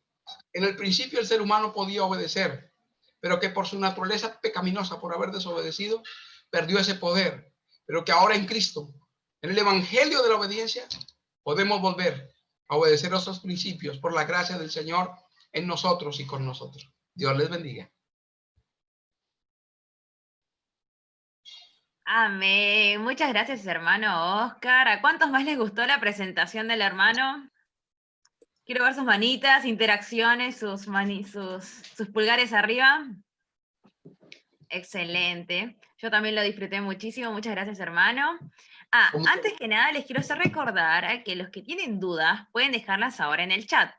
En el principio el ser humano podía obedecer, pero que por su naturaleza pecaminosa, por haber desobedecido, perdió ese poder, pero que ahora en Cristo, en el evangelio de la obediencia, podemos volver a obedecer a esos principios por la gracia del Señor en nosotros y con nosotros. Dios les bendiga. Amén. Muchas gracias, hermano Oscar. ¿A cuántos más les gustó la presentación del hermano? Quiero ver sus manitas, interacciones, sus pulgares arriba. Excelente. Yo también lo disfruté muchísimo. Muchas gracias, hermano. Antes que nada, les quiero hacer recordar que los que tienen dudas pueden dejarlas ahora en el chat.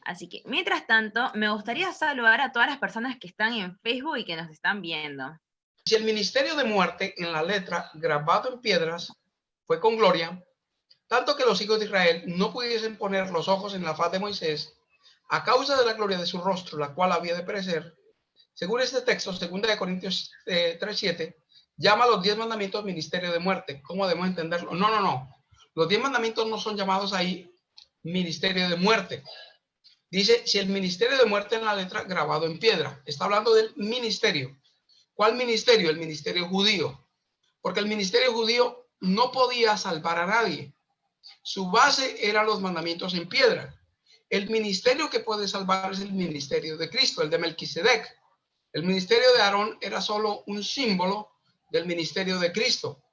Así que, mientras tanto, me gustaría saludar a todas las personas que están en Facebook y que nos están viendo. Si el ministerio de muerte en la letra grabado en piedras fue con gloria, tanto que los hijos de Israel no pudiesen poner los ojos en la faz de Moisés a causa de la gloria de su rostro, la cual había de perecer, según este texto, 2 Corintios 3:7, llama a los 10 mandamientos ministerio de muerte. ¿Cómo debemos entenderlo? No. Los 10 mandamientos no son llamados ahí ministerio de muerte. Dice, si el ministerio de muerte en la letra grabado en piedra. Está hablando del ministerio. ¿Cuál ministerio? El ministerio judío. Porque el ministerio judío no podía salvar a nadie. Su base eran los mandamientos en piedra. El ministerio que puede salvar es el ministerio de Cristo, el de Melquisedec. El ministerio de Aarón era solo un símbolo del ministerio de Cristo.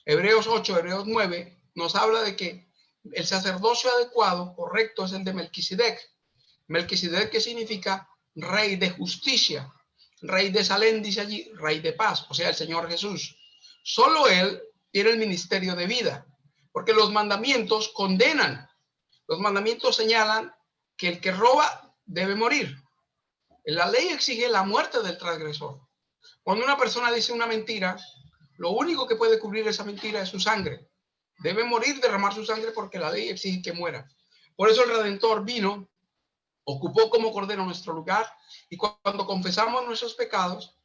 Hebreos 8, Hebreos 9 nos habla de que el sacerdocio adecuado, correcto, es el de Melquisedec. Melquisedec, que significa rey de justicia. Rey de Salem, dice allí, rey de paz, o sea, el Señor Jesús. Solo Él tiene el ministerio de vida, porque los mandamientos condenan. Los mandamientos señalan que el que roba debe morir. La ley exige la muerte del transgresor. Cuando una persona dice una mentira, lo único que puede cubrir esa mentira es su sangre. Debe morir, derramar su sangre, porque la ley exige que muera. Por eso el Redentor vino, ocupó como cordero nuestro lugar, y cuando confesamos nuestros pecados,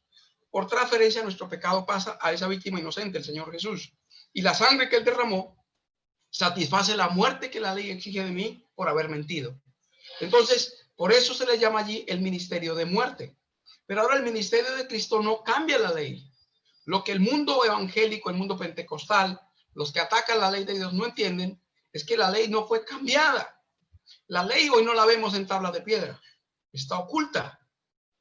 por transferencia nuestro pecado pasa a esa víctima inocente, el Señor Jesús. Y la sangre que Él derramó satisface la muerte que la ley exige de mí por haber mentido. Entonces, por eso se le llama allí el ministerio de muerte. Pero ahora el ministerio de Cristo no cambia la ley. Lo que el mundo evangélico, el mundo pentecostal, los que atacan la ley de Dios no entienden, es que la ley no fue cambiada. La ley hoy no la vemos en tabla de piedra. Está oculta.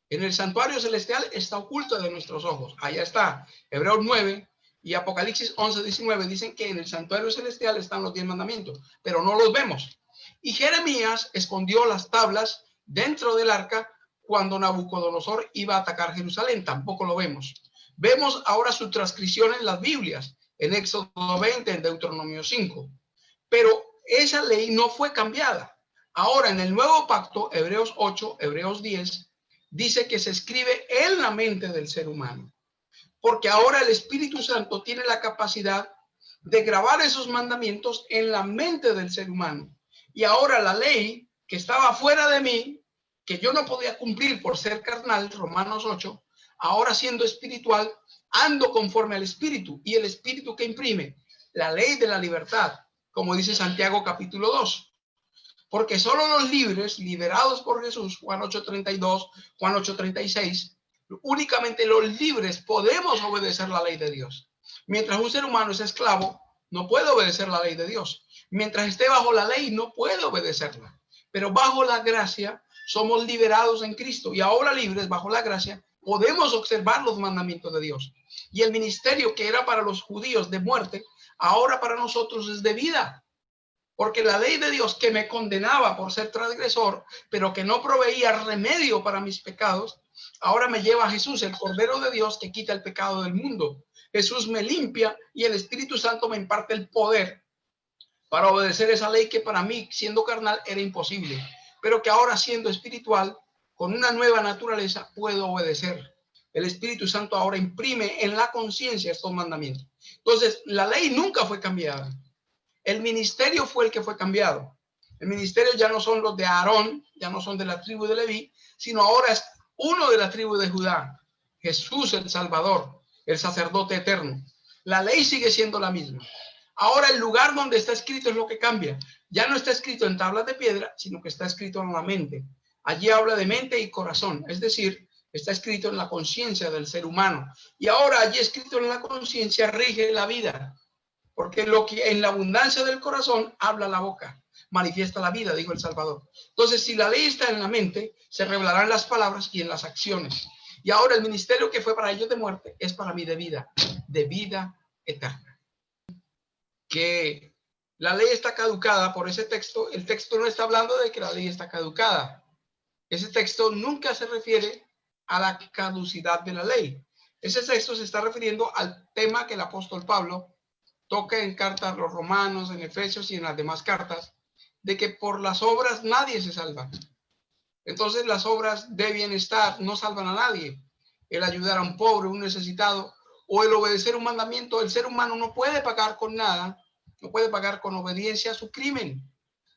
En el santuario celestial está oculta de nuestros ojos. Allá está. Hebreos 9 y Apocalipsis 11, 19 dicen que en el santuario celestial están los 10 mandamientos, pero no los vemos. Y Jeremías escondió las tablas dentro del arca cuando Nabucodonosor iba a atacar Jerusalén. Tampoco lo vemos. Vemos ahora su transcripción en las Biblias, en Éxodo 20, en Deuteronomio 5. Pero esa ley no fue cambiada. Ahora, en el nuevo pacto, Hebreos 8, Hebreos 10, dice que se escribe en la mente del ser humano. Porque ahora el Espíritu Santo tiene la capacidad de grabar esos mandamientos en la mente del ser humano. Y ahora la ley que estaba fuera de mí, que yo no podía cumplir por ser carnal, Romanos 8, ahora siendo espiritual, ando conforme al Espíritu. Y el Espíritu que imprime la ley de la libertad, como dice Santiago capítulo 2. Porque solo los libres, liberados por Jesús, Juan 8:32, Juan 8:36, únicamente los libres podemos obedecer la ley de Dios. Mientras un ser humano es esclavo, no puede obedecer la ley de Dios. Mientras esté bajo la ley, no puede obedecerla. Pero bajo la gracia, somos liberados en Cristo. Y ahora libres, bajo la gracia, podemos observar los mandamientos de Dios. Y el ministerio que era para los judíos de muerte, ahora para nosotros es de vida. Porque la ley de Dios que me condenaba por ser transgresor, pero que no proveía remedio para mis pecados, ahora me lleva a Jesús, el Cordero de Dios que quita el pecado del mundo. Jesús me limpia y el Espíritu Santo me imparte el poder para obedecer esa ley que para mí, siendo carnal, era imposible, pero que ahora siendo espiritual, con una nueva naturaleza, puedo obedecer. El Espíritu Santo ahora imprime en la conciencia estos mandamientos. Entonces, la ley nunca fue cambiada. El ministerio fue el que fue cambiado. El ministerio ya no son los de Aarón, ya no son de la tribu de Leví, sino ahora es uno de la tribu de Judá, Jesús el Salvador, el sacerdote eterno. La ley sigue siendo la misma. Ahora el lugar donde está escrito es lo que cambia. Ya no está escrito en tablas de piedra, sino que está escrito en la mente. Allí habla de mente y corazón, es decir, está escrito en la conciencia del ser humano. Y ahora allí escrito en la conciencia rige la vida. Porque lo que en la abundancia del corazón habla la boca, manifiesta la vida, dijo el Salvador. Entonces, si la ley está en la mente, se revelarán las palabras y en las acciones. Y ahora el ministerio que fue para ellos de muerte es para mí de vida eterna. Que la ley está caducada por ese texto. El texto no está hablando de que la ley está caducada. Ese texto nunca se refiere a la caducidad de la ley. Ese texto se está refiriendo al tema que el apóstol Pablo toca en cartas a los romanos, en Efesios y en las demás cartas, de que por las obras nadie se salva. Entonces las obras de bienestar no salvan a nadie. El ayudar a un pobre, un necesitado, o el obedecer un mandamiento, el ser humano no puede pagar con nada, no puede pagar con obediencia a su crimen.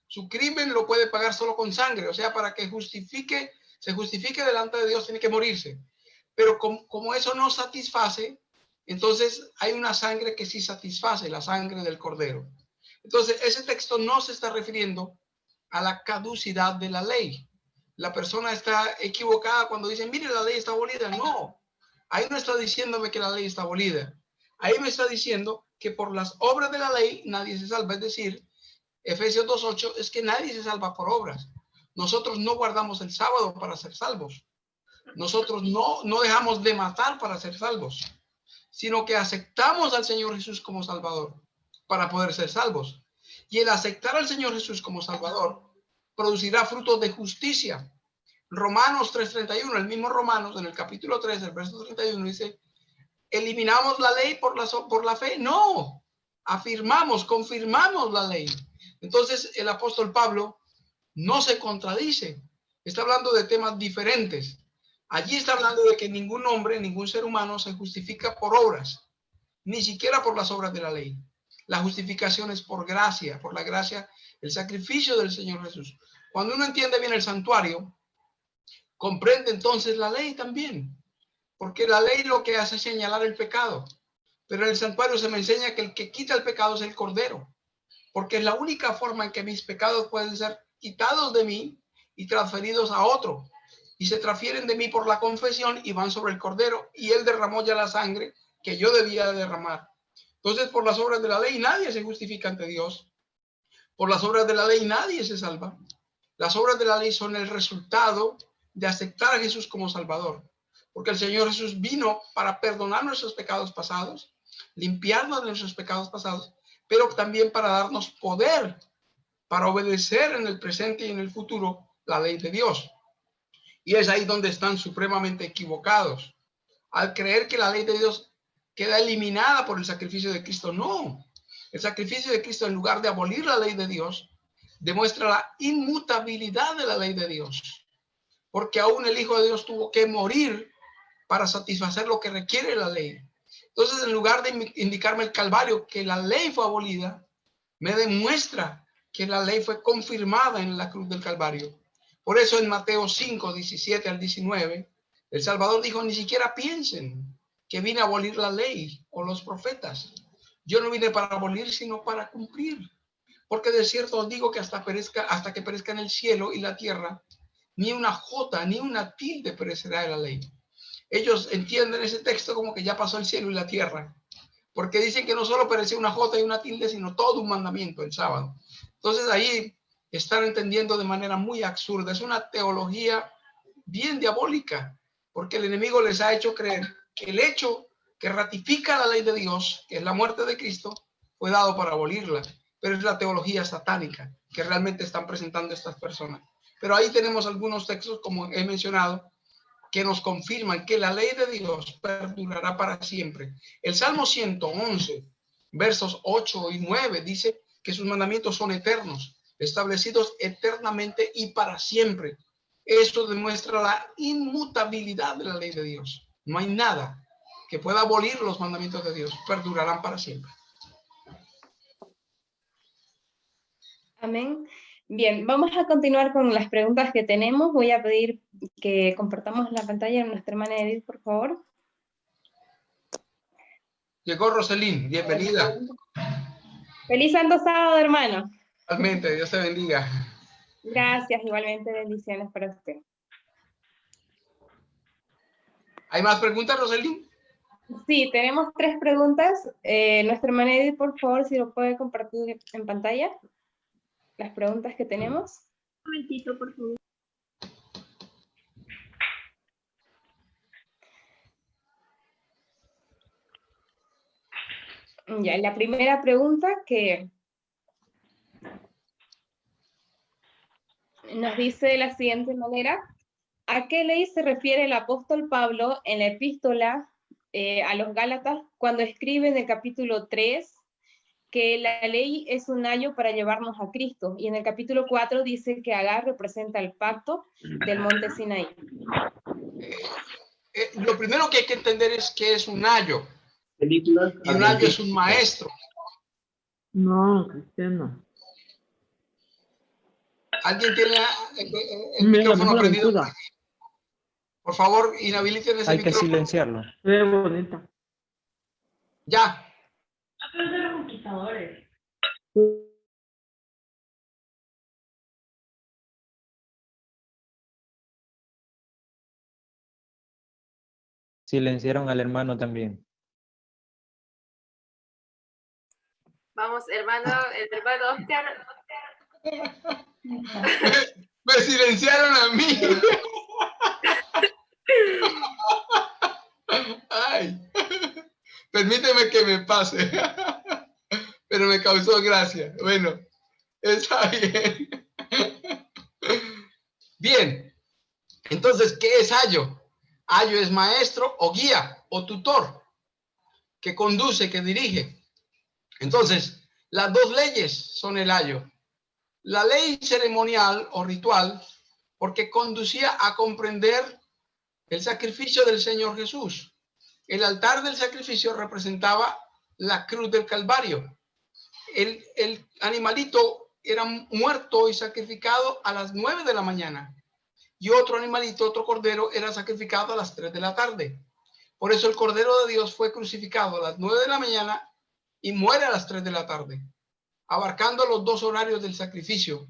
Su crimen lo puede pagar solo con sangre, o sea, para que se justifique delante de Dios tiene que morirse. Pero como eso no satisface, entonces hay una sangre que sí satisface, la sangre del Cordero. Entonces ese texto no se está refiriendo a la caducidad de la ley. La persona está equivocada cuando dice, mire, la ley está abolida. No, ahí no está diciéndome que la ley está abolida. Ahí me está diciendo que por las obras de la ley nadie se salva. Es decir, Efesios 2:8 es que nadie se salva por obras. Nosotros no guardamos el sábado para ser salvos. Nosotros no dejamos de matar para ser salvos, sino que aceptamos al Señor Jesús como Salvador para poder ser salvos. Y el aceptar al Señor Jesús como Salvador producirá frutos de justicia. Romanos 3:31, el mismo Romanos en el capítulo 3, el verso 31 dice, ¿eliminamos la ley por la fe? No, afirmamos, confirmamos la ley. Entonces el apóstol Pablo no se contradice, está hablando de temas diferentes. Allí está hablando de que ningún hombre, ningún ser humano se justifica por obras, ni siquiera por las obras de la ley. La justificación es por gracia, por la gracia, el sacrificio del Señor Jesús. Cuando uno entiende bien el santuario, comprende entonces la ley también, porque la ley lo que hace es señalar el pecado, pero en el santuario se me enseña que el que quita el pecado es el Cordero, porque es la única forma en que mis pecados pueden ser quitados de mí y transferidos a otro, y se transfieren de mí por la confesión y van sobre el Cordero, y él derramó ya la sangre que yo debía derramar. Entonces, por las obras de la ley nadie se justifica ante Dios. Por las obras de la ley nadie se salva. Las obras de la ley son el resultado de aceptar a Jesús como Salvador. Porque el Señor Jesús vino para perdonar nuestros pecados pasados, limpiarnos de nuestros pecados pasados, pero también para darnos poder para obedecer en el presente y en el futuro la ley de Dios. Y es ahí donde están supremamente equivocados. Al creer que la ley de Dios queda eliminada por el sacrificio de Cristo. No, el sacrificio de Cristo, en lugar de abolir la ley de Dios, demuestra la inmutabilidad de la ley de Dios. porque aún el Hijo de Dios tuvo que morir para satisfacer lo que requiere la ley. Entonces, en lugar de indicarme el Calvario, que la ley fue abolida, me demuestra que la ley fue confirmada en la cruz del Calvario. Por eso en Mateo 5, 17 al 19, el Salvador dijo, ni siquiera piensen que vine a abolir la ley o los profetas. Yo no vine para abolir, sino para cumplir. Porque de cierto os digo que hasta que perezcan el cielo y la tierra, ni una jota, ni una tilde perecerá de la ley. Ellos entienden ese texto como que ya pasó el cielo y la tierra, porque dicen que no solo pereció una jota y una tilde, sino todo un mandamiento el sábado. Entonces ahí están entendiendo de manera muy absurda. Es una teología bien diabólica, porque el enemigo les ha hecho creer que el hecho que ratifica la ley de Dios, que es la muerte de Cristo, fue dado para abolirla. Pero es la teología satánica que realmente están presentando estas personas. Pero ahí tenemos algunos textos, como he mencionado, que nos confirman que la ley de Dios perdurará para siempre. El Salmo 111, versos 8 y 9, dice que sus mandamientos son eternos, establecidos eternamente y para siempre. Eso demuestra la inmutabilidad de la ley de Dios. No hay nada que pueda abolir los mandamientos de Dios, perdurarán para siempre. Amén. Bien, vamos a continuar con las preguntas que tenemos. Voy a pedir que compartamos la pantalla de nuestra hermana Edith, por favor. Llegó Roselín, bienvenida. Feliz Santo Sábado, hermano. Igualmente, Dios te bendiga. Gracias, igualmente bendiciones para usted. ¿Hay más preguntas, Roselín? Sí, tenemos 3 preguntas. Nuestra hermana Edith, por favor, si lo puede compartir en pantalla. Las preguntas que tenemos. Un momentito, por favor. Ya, la primera pregunta que nos dice de la siguiente manera: ¿a qué ley se refiere el apóstol Pablo en la epístola a los Gálatas cuando escribe en el capítulo 3 que la ley es un ayo para llevarnos a Cristo? Y en el capítulo 4 dice que Agar representa el pacto del monte Sinaí. Lo primero que hay que entender es que es un ayo. Películas. Y un ayo es un maestro. No, Cristiano. ¿Alguien tiene el micrófono prendido? Por favor, inhabiliten ese micrófono. Hay que silenciarlo. Qué bonita. Ya. Pero de los conquistadores. Silenciaron al hermano también. Vamos, hermano, el hermano Oscar. Me silenciaron a mí. Ay, permíteme que me pase. Pero me causó gracia. Bueno, está bien. Bien. Entonces, ¿qué es ayo? Ayo es maestro o guía o tutor que conduce, que dirige. Entonces, las dos leyes son el ayo. La ley ceremonial o ritual, porque conducía a comprender el sacrificio del Señor Jesús. El altar del sacrificio representaba la cruz del Calvario. El animalito era muerto y sacrificado a las 9 de la mañana. Y otro animalito, otro cordero, era sacrificado a las 3 de la tarde. Por eso el Cordero de Dios fue crucificado a las 9 de la mañana y muere a las 3 de la tarde, abarcando los dos horarios del sacrificio,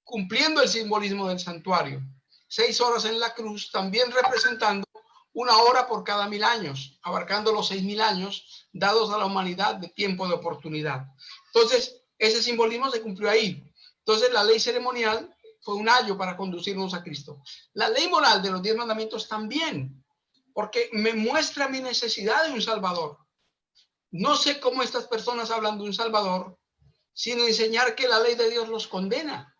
cumpliendo el simbolismo del santuario. 6 horas en la cruz, también representando 1 hora por cada 1000 años, abarcando los 6000 años dados a la humanidad de tiempo de oportunidad. Entonces, ese simbolismo se cumplió ahí. Entonces, la ley ceremonial fue un ayo para conducirnos a Cristo. La ley moral de los 10 mandamientos también, porque me muestra mi necesidad de un Salvador. No sé cómo estas personas hablan de un Salvador sin enseñar que la ley de Dios los condena.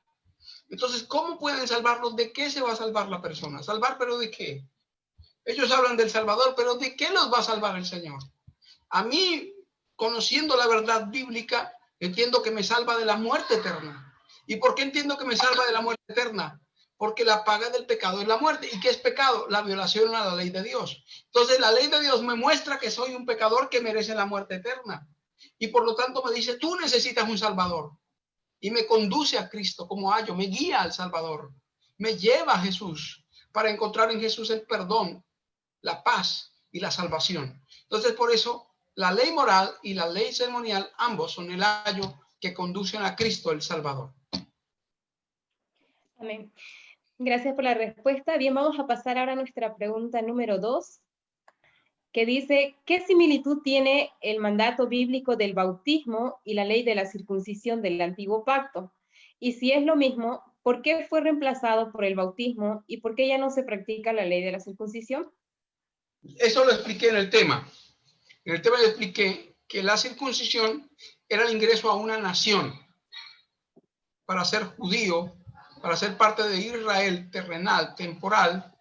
Entonces, ¿cómo pueden salvarlos? ¿De qué se va a salvar la persona? ¿Salvar, pero de qué? Ellos hablan del Salvador, pero ¿de qué los va a salvar el Señor? A mí, conociendo la verdad bíblica, entiendo que me salva de la muerte eterna. ¿Y por qué entiendo que me salva de la muerte eterna? porque la paga del pecado es la muerte. ¿Y qué es pecado? La violación a la ley de Dios. Entonces la ley de Dios me muestra que soy un pecador que merece la muerte eterna. Y por lo tanto me dice, tú necesitas un Salvador. Y me conduce a Cristo como ayo, me guía al Salvador. Me lleva a Jesús para encontrar en Jesús el perdón, la paz y la salvación. Entonces por eso la ley moral y la ley ceremonial, ambos son el ayo que conducen a Cristo el Salvador. Amén. Gracias por la respuesta. Bien, vamos a pasar ahora a nuestra pregunta número 2, que dice, ¿qué similitud tiene el mandato bíblico del bautismo y la ley de la circuncisión del antiguo pacto? Y si es lo mismo, ¿por qué fue reemplazado por el bautismo y por qué ya no se practica la ley de la circuncisión? Eso lo expliqué en el tema. En el tema le expliqué que la circuncisión era el ingreso a una nación. Para ser judío, para ser parte de Israel terrenal, temporal,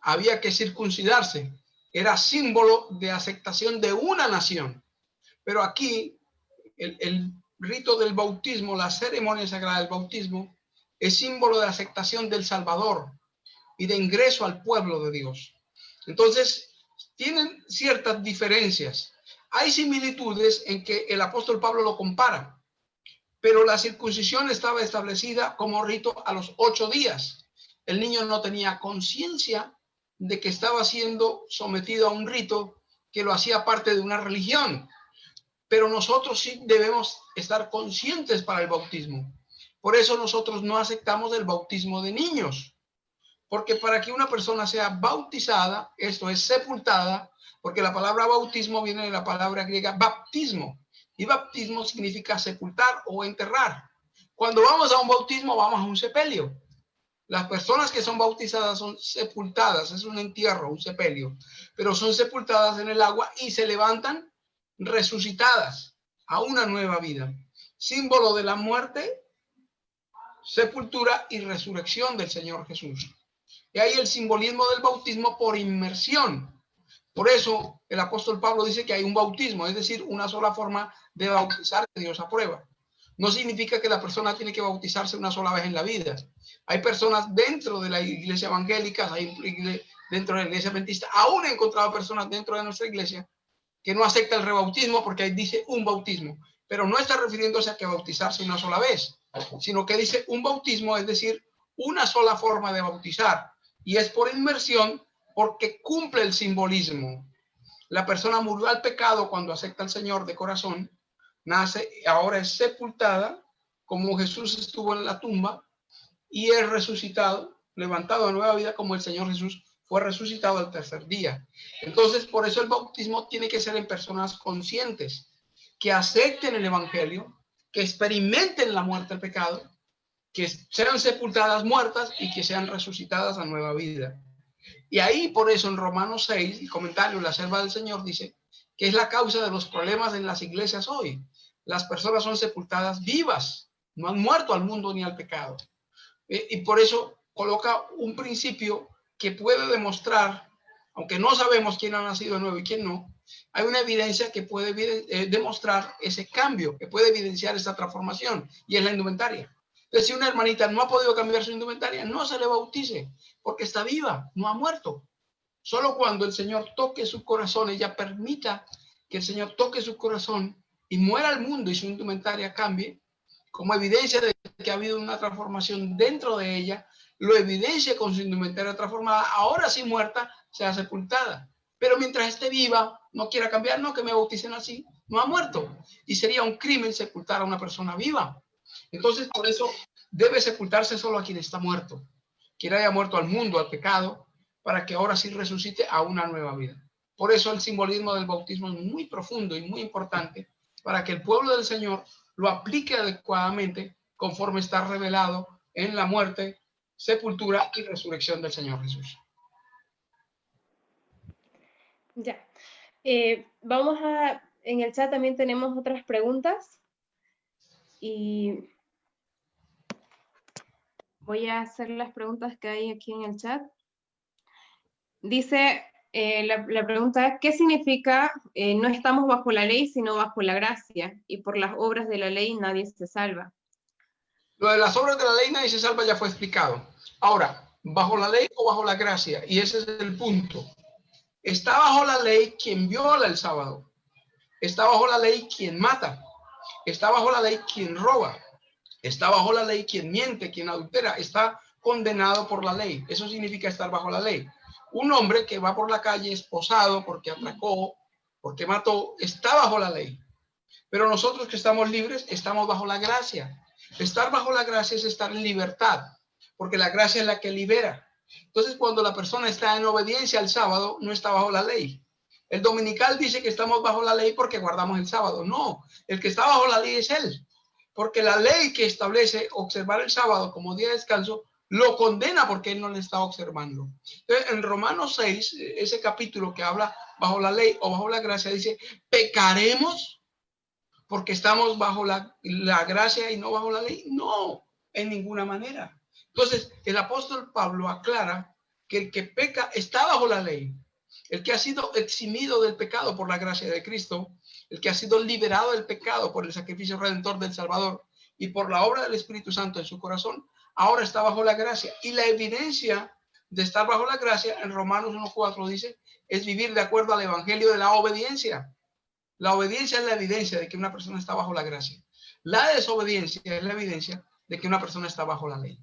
había que circuncidarse. Era símbolo de aceptación de una nación. Pero aquí, el rito del bautismo, la ceremonia sagrada del bautismo, es símbolo de aceptación del Salvador y de ingreso al pueblo de Dios. Entonces, tienen ciertas diferencias. Hay similitudes en que el apóstol Pablo lo compara. Pero la circuncisión estaba establecida como rito a los 8 días. El niño no tenía conciencia de que estaba siendo sometido a un rito que lo hacía parte de una religión. Pero nosotros sí debemos estar conscientes para el bautismo. Por eso nosotros no aceptamos el bautismo de niños. Porque para que una persona sea bautizada, esto es sepultada, porque la palabra bautismo viene de la palabra griega baptismo. Y bautismo significa sepultar o enterrar. Cuando vamos a un bautismo, vamos a un sepelio. Las personas que son bautizadas son sepultadas, es un entierro, un sepelio, pero son sepultadas en el agua y se levantan resucitadas a una nueva vida. Símbolo de la muerte, sepultura y resurrección del Señor Jesús. Y ahí el simbolismo del bautismo por inmersión. Por eso el apóstol Pablo dice que hay un bautismo, es decir, una sola forma de bautizar que Dios aprueba. No significa que la persona tiene que bautizarse una sola vez en la vida. Hay personas dentro de la iglesia evangélica, dentro de la iglesia adventista, aún he encontrado personas dentro de nuestra iglesia que no aceptan el rebautismo porque ahí dice un bautismo, pero no está refiriéndose a que bautizarse una sola vez, sino que dice un bautismo, es decir, una sola forma de bautizar, y es por inmersión porque cumple el simbolismo. La persona murió al pecado cuando acepta al Señor de corazón, nace, ahora es sepultada, como Jesús estuvo en la tumba, y es resucitado, levantado a nueva vida como el Señor Jesús fue resucitado al tercer día. Entonces, por eso el bautismo tiene que ser en personas conscientes, que acepten el evangelio, que experimenten la muerte del pecado, que sean sepultadas muertas y que sean resucitadas a nueva vida. Y ahí, por eso, en Romanos 6, el comentario, la sierva del Señor dice que es la causa de los problemas en las iglesias hoy. Las personas son sepultadas vivas, no han muerto al mundo ni al pecado. Y por eso coloca un principio que puede demostrar, aunque no sabemos quién ha nacido de nuevo y quién no, hay una evidencia que puede demostrar ese cambio, que puede evidenciar esa transformación, y es la indumentaria. Entonces, si una hermanita no ha podido cambiar su indumentaria, no se le bautice, porque está viva, no ha muerto. Solo cuando el Señor toque su corazón, ella permita que el Señor toque su corazón y muera el mundo y su indumentaria cambie, como evidencia de que ha habido una transformación dentro de ella, lo evidencia con su indumentaria transformada, ahora sí muerta, sea sepultada. Pero mientras esté viva, no quiera cambiar, no, que me bauticen así, no ha muerto. Y sería un crimen sepultar a una persona viva. Entonces, por eso debe sepultarse solo a quien está muerto, quien haya muerto al mundo, al pecado, para que ahora sí resucite a una nueva vida. Por eso el simbolismo del bautismo es muy profundo y muy importante para que el pueblo del Señor lo aplique adecuadamente conforme está revelado en la muerte, sepultura y resurrección del Señor Jesús. Ya. Vamos a, en el chat también tenemos otras preguntas y voy a hacer las preguntas que hay aquí en el chat. Dice, la pregunta es, ¿qué significa no estamos bajo la ley, sino bajo la gracia? Y por las obras de la ley nadie se salva. Lo de las obras de la ley nadie se salva ya fue explicado. Ahora, ¿Bajo la ley o bajo la gracia? Y ese es el punto. Está bajo la ley quien viola el sábado. Está bajo la ley quien mata. Está bajo la ley quien roba. Está bajo la ley quien miente, quien adultera. Está condenado por la ley. Eso significa estar bajo la ley. Un hombre que va por la calle esposado porque atracó, porque mató, está bajo la ley. Pero nosotros que estamos libres, estamos bajo la gracia. Estar bajo la gracia es estar en libertad, porque la gracia es la que libera. Entonces, cuando la persona está en obediencia al sábado, no está bajo la ley. El dominical dice que estamos bajo la ley porque guardamos el sábado. No, el que está bajo la ley es él. Porque la ley que establece observar el sábado como día de descanso, lo condena porque él no le está observando. Entonces, en Romanos 6, ese capítulo que habla bajo la ley o bajo la gracia, dice, ¿pecaremos porque estamos bajo la gracia y no bajo la ley? No, en ninguna manera. Entonces, el apóstol Pablo aclara que el que peca está bajo la ley. El que ha sido eximido del pecado por la gracia de Cristo, el que ha sido liberado del pecado por el sacrificio redentor del Salvador y por la obra del Espíritu Santo en su corazón, ahora está bajo la gracia. Y la evidencia de estar bajo la gracia, en Romanos 1:4 dice, es vivir de acuerdo al evangelio de la obediencia. La obediencia es la evidencia de que una persona está bajo la gracia. La desobediencia es la evidencia de que una persona está bajo la ley.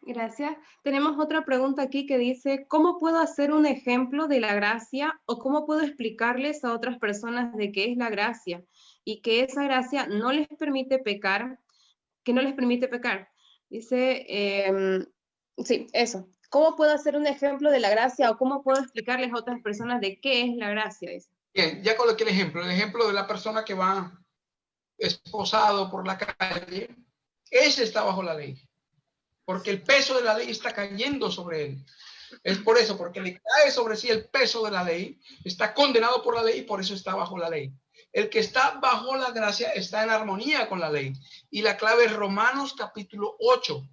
Gracias. Tenemos otra pregunta aquí que dice, ¿cómo puedo hacer un ejemplo de la gracia o cómo puedo explicarles a otras personas de qué es la gracia y que esa gracia no les permite pecar, que no les permite pecar? Dice, sí, eso. ¿Cómo puedo hacer un ejemplo de la gracia o cómo puedo explicarles a otras personas de qué es la gracia? Dice. Bien, ya coloqué el ejemplo de la persona que va esposado por la calle. Ese está bajo la ley. Porque el peso de la ley está cayendo sobre él. Es por eso, porque le cae sobre sí el peso de la ley, está condenado por la ley y por eso está bajo la ley. El que está bajo la gracia está en armonía con la ley. Y la clave es Romanos capítulo 8.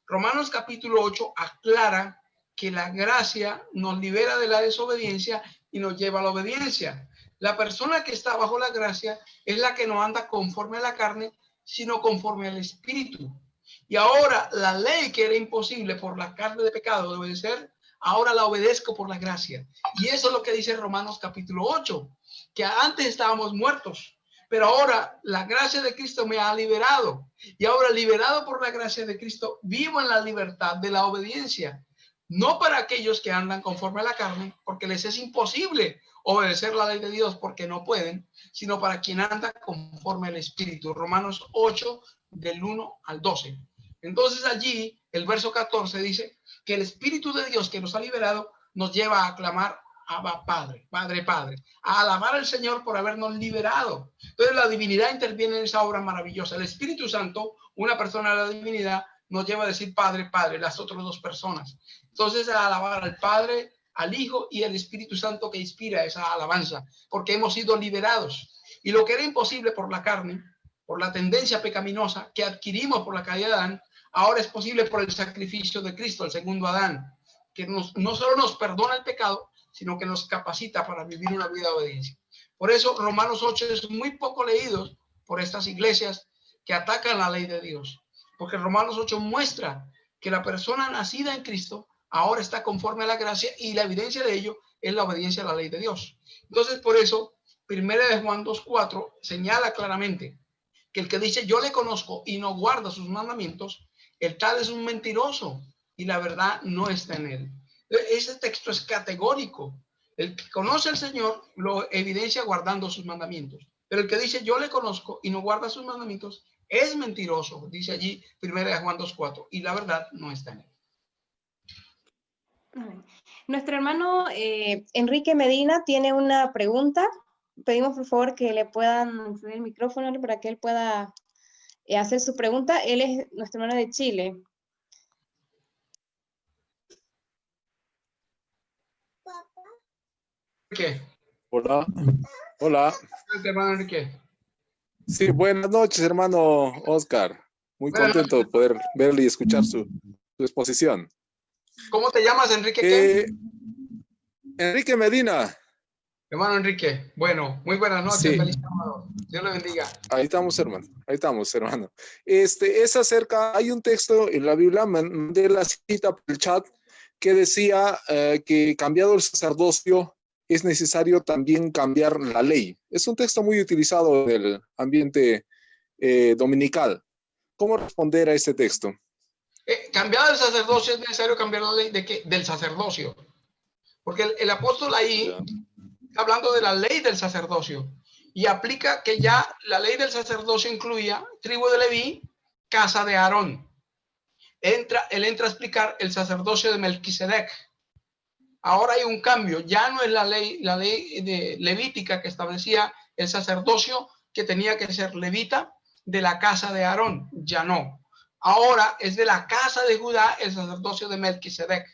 Romanos capítulo 8 aclara que la gracia nos libera de la desobediencia y nos lleva a la obediencia. La persona que está bajo la gracia es la que no anda conforme a la carne, sino conforme al Espíritu. Y ahora la ley que era imposible por la carne de pecado de obedecer, ahora la obedezco por la gracia. Y eso es lo que dice Romanos capítulo 8, que antes estábamos muertos, pero ahora la gracia de Cristo me ha liberado. Y ahora liberado por la gracia de Cristo, vivo en la libertad de la obediencia. No para aquellos que andan conforme a la carne, porque les es imposible obedecer la ley de Dios porque no pueden, sino para quien anda conforme al Espíritu. Romanos 8, del 1 al 12. Entonces allí el verso 14 dice que el Espíritu de Dios que nos ha liberado nos lleva a clamar Abba, Padre, Padre, Padre, a alabar al Señor por habernos liberado. Entonces la divinidad interviene en esa obra maravillosa. El Espíritu Santo, una persona de la divinidad, nos lleva a decir Padre, Padre, las otras dos personas. Entonces a alabar al Padre, al Hijo y al Espíritu Santo que inspira esa alabanza, porque hemos sido liberados. Y lo que era imposible por la carne, por la tendencia pecaminosa que adquirimos por la caída de Adán, ahora es posible por el sacrificio de Cristo, el segundo Adán, que no solo nos perdona el pecado, sino que nos capacita para vivir una vida de obediencia. Por eso Romanos 8 es muy poco leído por estas iglesias que atacan la ley de Dios, porque Romanos 8 muestra que la persona nacida en Cristo ahora está conforme a la gracia y la evidencia de ello es la obediencia a la ley de Dios. Entonces, por eso, 1 Juan 2:4 señala claramente que el que dice yo le conozco y no guarda sus mandamientos, el tal es un mentiroso y la verdad no está en él. Ese texto es categórico. El que conoce al Señor lo evidencia guardando sus mandamientos. Pero el que dice yo le conozco y no guarda sus mandamientos es mentiroso, dice allí 1 Juan 2:4, y la verdad no está en él. Nuestro hermano Enrique Medina tiene una pregunta. Pedimos por favor que le puedan encender el micrófono para que él pueda hacer su pregunta. Él es nuestro hermano de Chile. ¿Qué? Hola. Hola. Hermano Enrique. Sí, buenas noches, hermano Oscar. Muy contento de poder verle y escuchar su exposición. ¿Cómo te llamas, Enrique? ¿Qué? Enrique Medina. Hermano Enrique, bueno, muy buenas noches. Sí. Feliz sábado. Dios le bendiga. Ahí estamos, hermano. Ahí estamos, hermano. Es acerca, hay un texto en la Biblia, mandé la cita por el chat, que decía que cambiado el sacerdocio, es necesario también cambiar la ley. Es un texto muy utilizado en el ambiente dominical. ¿Cómo responder a este texto? Cambiado el sacerdocio, es necesario cambiar la ley del sacerdocio. Porque el apóstol ahí está hablando de la ley del sacerdocio y aplica que ya la ley del sacerdocio incluía tribu de Leví, casa de Aarón. Él entra a explicar el sacerdocio de Melquisedec. Ahora hay un cambio, ya no es la ley levítica que establecía el sacerdocio que tenía que ser levita de la casa de Aarón, ya no. Ahora es de la casa de Judá el sacerdocio de Melquisedec.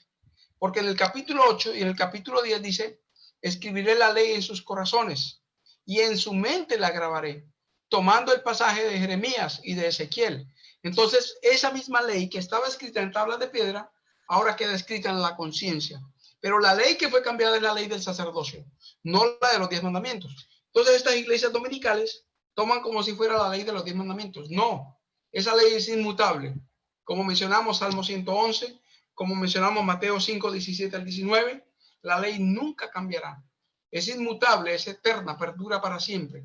Porque en el capítulo 8 y en el capítulo 10 dice, escribiré la ley en sus corazones y en su mente la grabaré, tomando el pasaje de Jeremías y de Ezequiel. Entonces, esa misma ley que estaba escrita en tablas de piedra, ahora queda escrita en la conciencia. Pero la ley que fue cambiada es la ley del sacerdocio, no la de los 10 mandamientos. Entonces, estas iglesias dominicales toman como si fuera la ley de los 10 mandamientos. No, esa ley es inmutable. Como mencionamos Salmo 111, como mencionamos Mateo 5, 17 al 19, la ley nunca cambiará. Es inmutable, es eterna, perdura para siempre.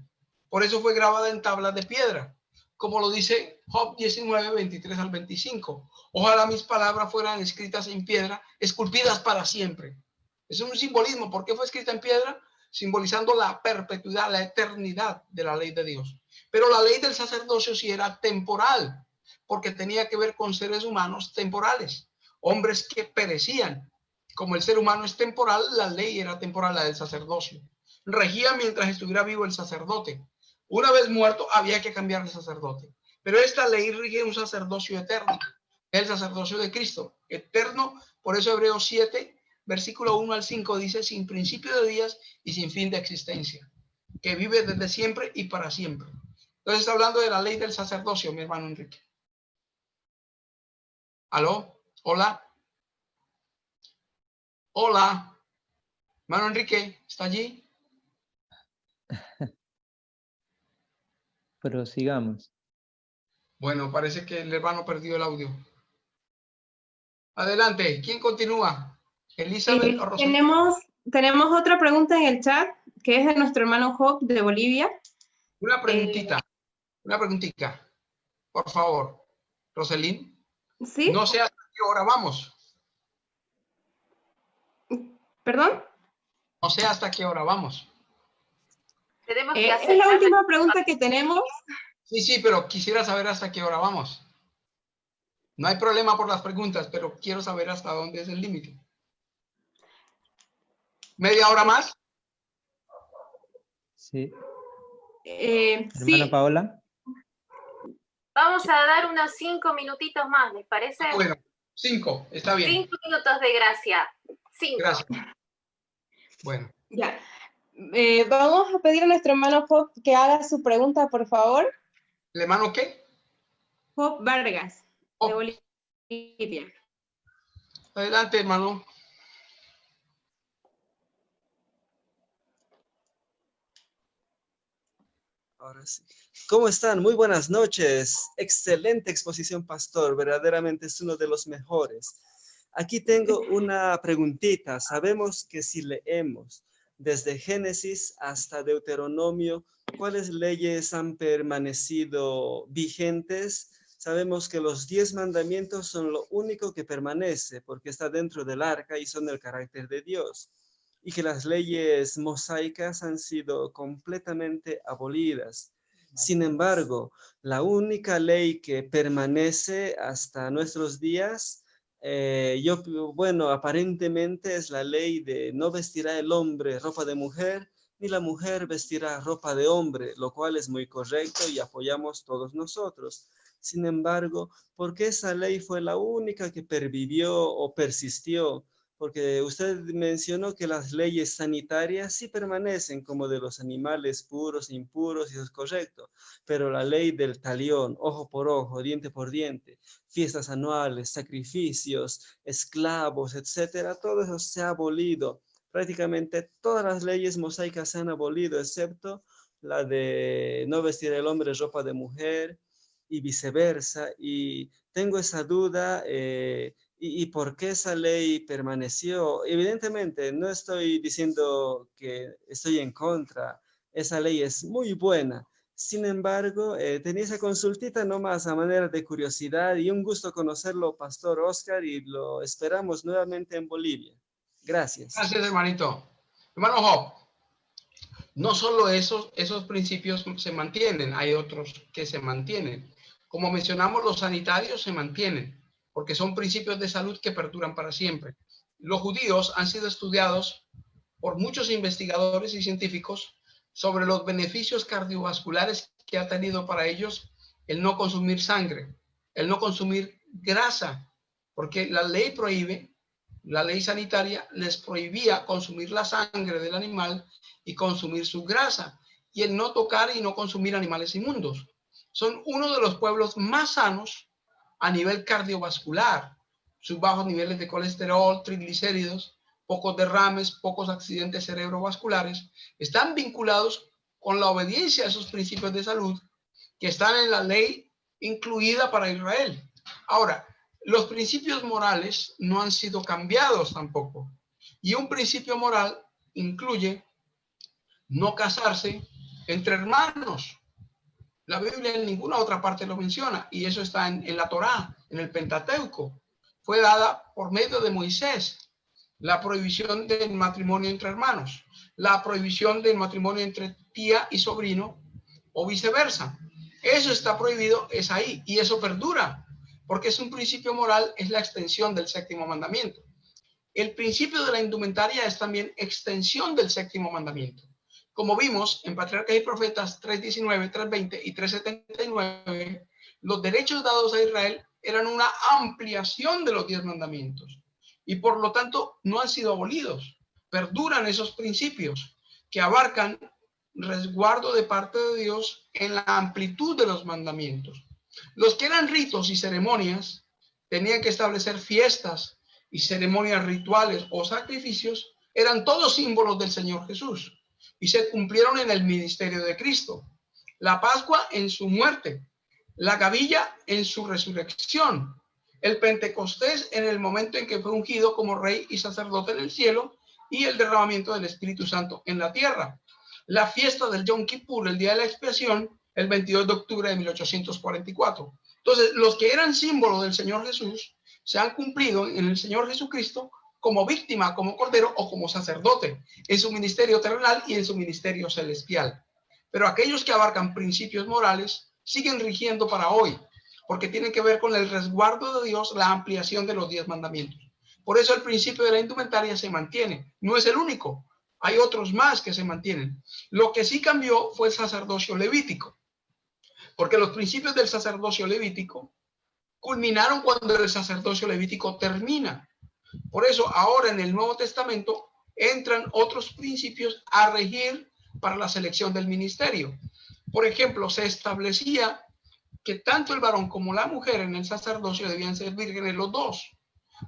Por eso fue grabada en tablas de piedra, como lo dice Job 19, 23 al 25. Ojalá mis palabras fueran escritas en piedra, esculpidas para siempre. Es un simbolismo. ¿Por qué fue escrita en piedra? Simbolizando la perpetuidad, la eternidad de la ley de Dios. Pero la ley del sacerdocio sí era temporal, porque tenía que ver con seres humanos temporales, hombres que perecían. Como el ser humano es temporal, la ley era temporal, la del sacerdocio. Regía mientras estuviera vivo el sacerdote. Una vez muerto, había que cambiar de sacerdote. Pero esta ley rige un sacerdocio eterno, el sacerdocio de Cristo, eterno. Por eso Hebreos 7, versículo 1 al 5 dice, sin principio de días y sin fin de existencia, que vive desde siempre y para siempre. Entonces está hablando de la ley del sacerdocio, mi hermano Enrique. ¿Aló? ¿Hola? Hola. Hermano Enrique, ¿está allí? Pero sigamos. Bueno, parece que el hermano perdió el audio. Adelante, ¿quién continúa? Elizabeth o Rosalía. Tenemos otra pregunta en el chat, que es de nuestro hermano Job de Bolivia. Una preguntita, por favor. Roselín. ¿Sí? No sé hasta qué hora vamos. ¿Perdón? No sé hasta qué hora vamos. Tenemos que Es la última pregunta que tenemos. Sí, pero quisiera saber hasta qué hora vamos. No hay problema por las preguntas, pero quiero saber hasta dónde es el límite. ¿Media hora más? Sí. Sí. Hermana Paola. Vamos a dar unos 5 minutitos más, ¿les parece? Bueno, 5, está bien. 5 minutos de gracia. 5. Gracias. Bueno. Ya. Vamos a pedir a nuestro hermano Job que haga su pregunta, por favor. ¿El hermano qué? Job Vargas, de Bolivia. Adelante, hermano. Ahora sí. ¿Cómo están? Muy buenas noches. Excelente exposición, pastor. Verdaderamente es uno de los mejores. Aquí tengo una preguntita. Sabemos que si leemos desde Génesis hasta Deuteronomio, ¿cuáles leyes han permanecido vigentes? Sabemos que los 10 mandamientos son lo único que permanece porque está dentro del arca y son el carácter de Dios. Y que las leyes mosaicas han sido completamente abolidas. Sin embargo, la única ley que permanece hasta nuestros días, aparentemente es la ley de no vestirá el hombre ropa de mujer, ni la mujer vestirá ropa de hombre, lo cual es muy correcto y apoyamos todos nosotros. Sin embargo, ¿por qué esa ley fue la única que pervivió o persistió? Porque usted mencionó que las leyes sanitarias sí permanecen como de los animales puros e impuros, y eso es correcto, pero la ley del talión, ojo por ojo, diente por diente, fiestas anuales, sacrificios, esclavos, etcétera, todo eso se ha abolido. Prácticamente todas las leyes mosaicas se han abolido, excepto la de no vestir el hombre ropa de mujer y viceversa. Y tengo esa duda, y por qué esa ley permaneció. Evidentemente, no estoy diciendo que estoy en contra. Esa ley es muy buena. Sin embargo, tenía esa consultita nomás a manera de curiosidad y un gusto conocerlo, Pastor Oscar, y lo esperamos nuevamente en Bolivia. Gracias. Gracias, hermanito. Hermano Job, no solo esos principios se mantienen, hay otros que se mantienen. Como mencionamos, los sanitarios se mantienen, porque son principios de salud que perduran para siempre. Los judíos han sido estudiados por muchos investigadores y científicos sobre los beneficios cardiovasculares que ha tenido para ellos el no consumir sangre, el no consumir grasa, porque la ley sanitaria les prohibía consumir la sangre del animal y consumir su grasa, y el no tocar y no consumir animales inmundos. Son uno de los pueblos más sanos a nivel cardiovascular. Sus bajos niveles de colesterol, triglicéridos, pocos derrames, pocos accidentes cerebrovasculares, están vinculados con la obediencia a esos principios de salud que están en la ley incluida para Israel. Ahora, los principios morales no han sido cambiados tampoco. Y un principio moral incluye no casarse entre hermanos. La Biblia en ninguna otra parte lo menciona, y eso está en la Torá, en el Pentateuco. Fue dada por medio de Moisés. La prohibición del matrimonio entre hermanos, la prohibición del matrimonio entre tía y sobrino o viceversa. Eso está prohibido, es ahí, y eso perdura, porque es un principio moral, es la extensión del séptimo mandamiento. El principio de la indumentaria es también extensión del séptimo mandamiento. Como vimos en Patriarcas y Profetas 3:19, 3:20 y 3:79, los derechos dados a Israel eran una ampliación de los 10 mandamientos. Y por lo tanto no han sido abolidos. Perduran esos principios que abarcan resguardo de parte de Dios en la amplitud de los mandamientos. Los que eran ritos y ceremonias tenían que establecer fiestas y ceremonias rituales o sacrificios, eran todos símbolos del Señor Jesús y se cumplieron en el ministerio de Cristo. La Pascua en su muerte, la gavilla en su resurrección, el Pentecostés en el momento en que fue ungido como rey y sacerdote en el cielo, y el derramamiento del Espíritu Santo en la tierra. La fiesta del Yom Kippur, el día de la expiación, el 22 de octubre de 1844. Entonces, los que eran símbolos del Señor Jesús se han cumplido en el Señor Jesucristo como víctima, como cordero o como sacerdote en su ministerio terrenal y en su ministerio celestial. Pero aquellos que abarcan principios morales siguen rigiendo para hoy, porque tiene que ver con el resguardo de Dios, la ampliación de los 10 mandamientos. Por eso el principio de la indumentaria se mantiene. No es el único. Hay otros más que se mantienen. Lo que sí cambió fue el sacerdocio levítico, porque los principios del sacerdocio levítico culminaron cuando el sacerdocio levítico termina. Por eso ahora en el Nuevo Testamento entran otros principios a regir para la selección del ministerio. Por ejemplo, se establecía que tanto el varón como la mujer en el sacerdocio debían ser vírgenes los dos.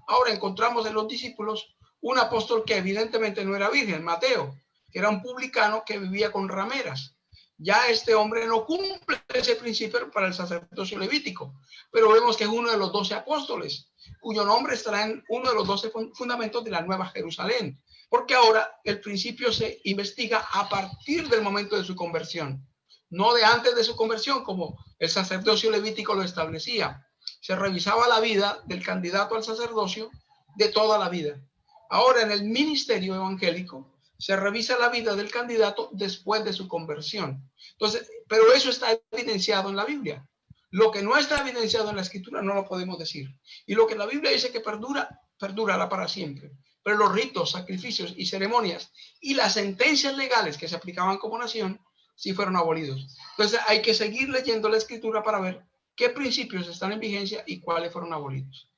Ahora encontramos en los discípulos un apóstol que evidentemente no era virgen, Mateo, que era un publicano que vivía con rameras. Ya este hombre no cumple ese principio para el sacerdocio levítico, pero vemos que es uno de los 12 apóstoles, cuyo nombre estará en uno de los 12 fundamentos de la Nueva Jerusalén, porque ahora el principio se investiga a partir del momento de su conversión, no de antes de su conversión, como el sacerdocio levítico lo establecía. Se revisaba la vida del candidato al sacerdocio de toda la vida. Ahora en el ministerio evangélico se revisa la vida del candidato después de su conversión. Entonces, pero eso está evidenciado en la Biblia. Lo que no está evidenciado en la Escritura no lo podemos decir. Y lo que la Biblia dice que perdura, perdurará para siempre. Pero los ritos, sacrificios y ceremonias y las sentencias legales que se aplicaban como nación sí fueron abolidos. Entonces hay que seguir leyendo la Escritura para ver qué principios están en vigencia y cuáles fueron abolidos.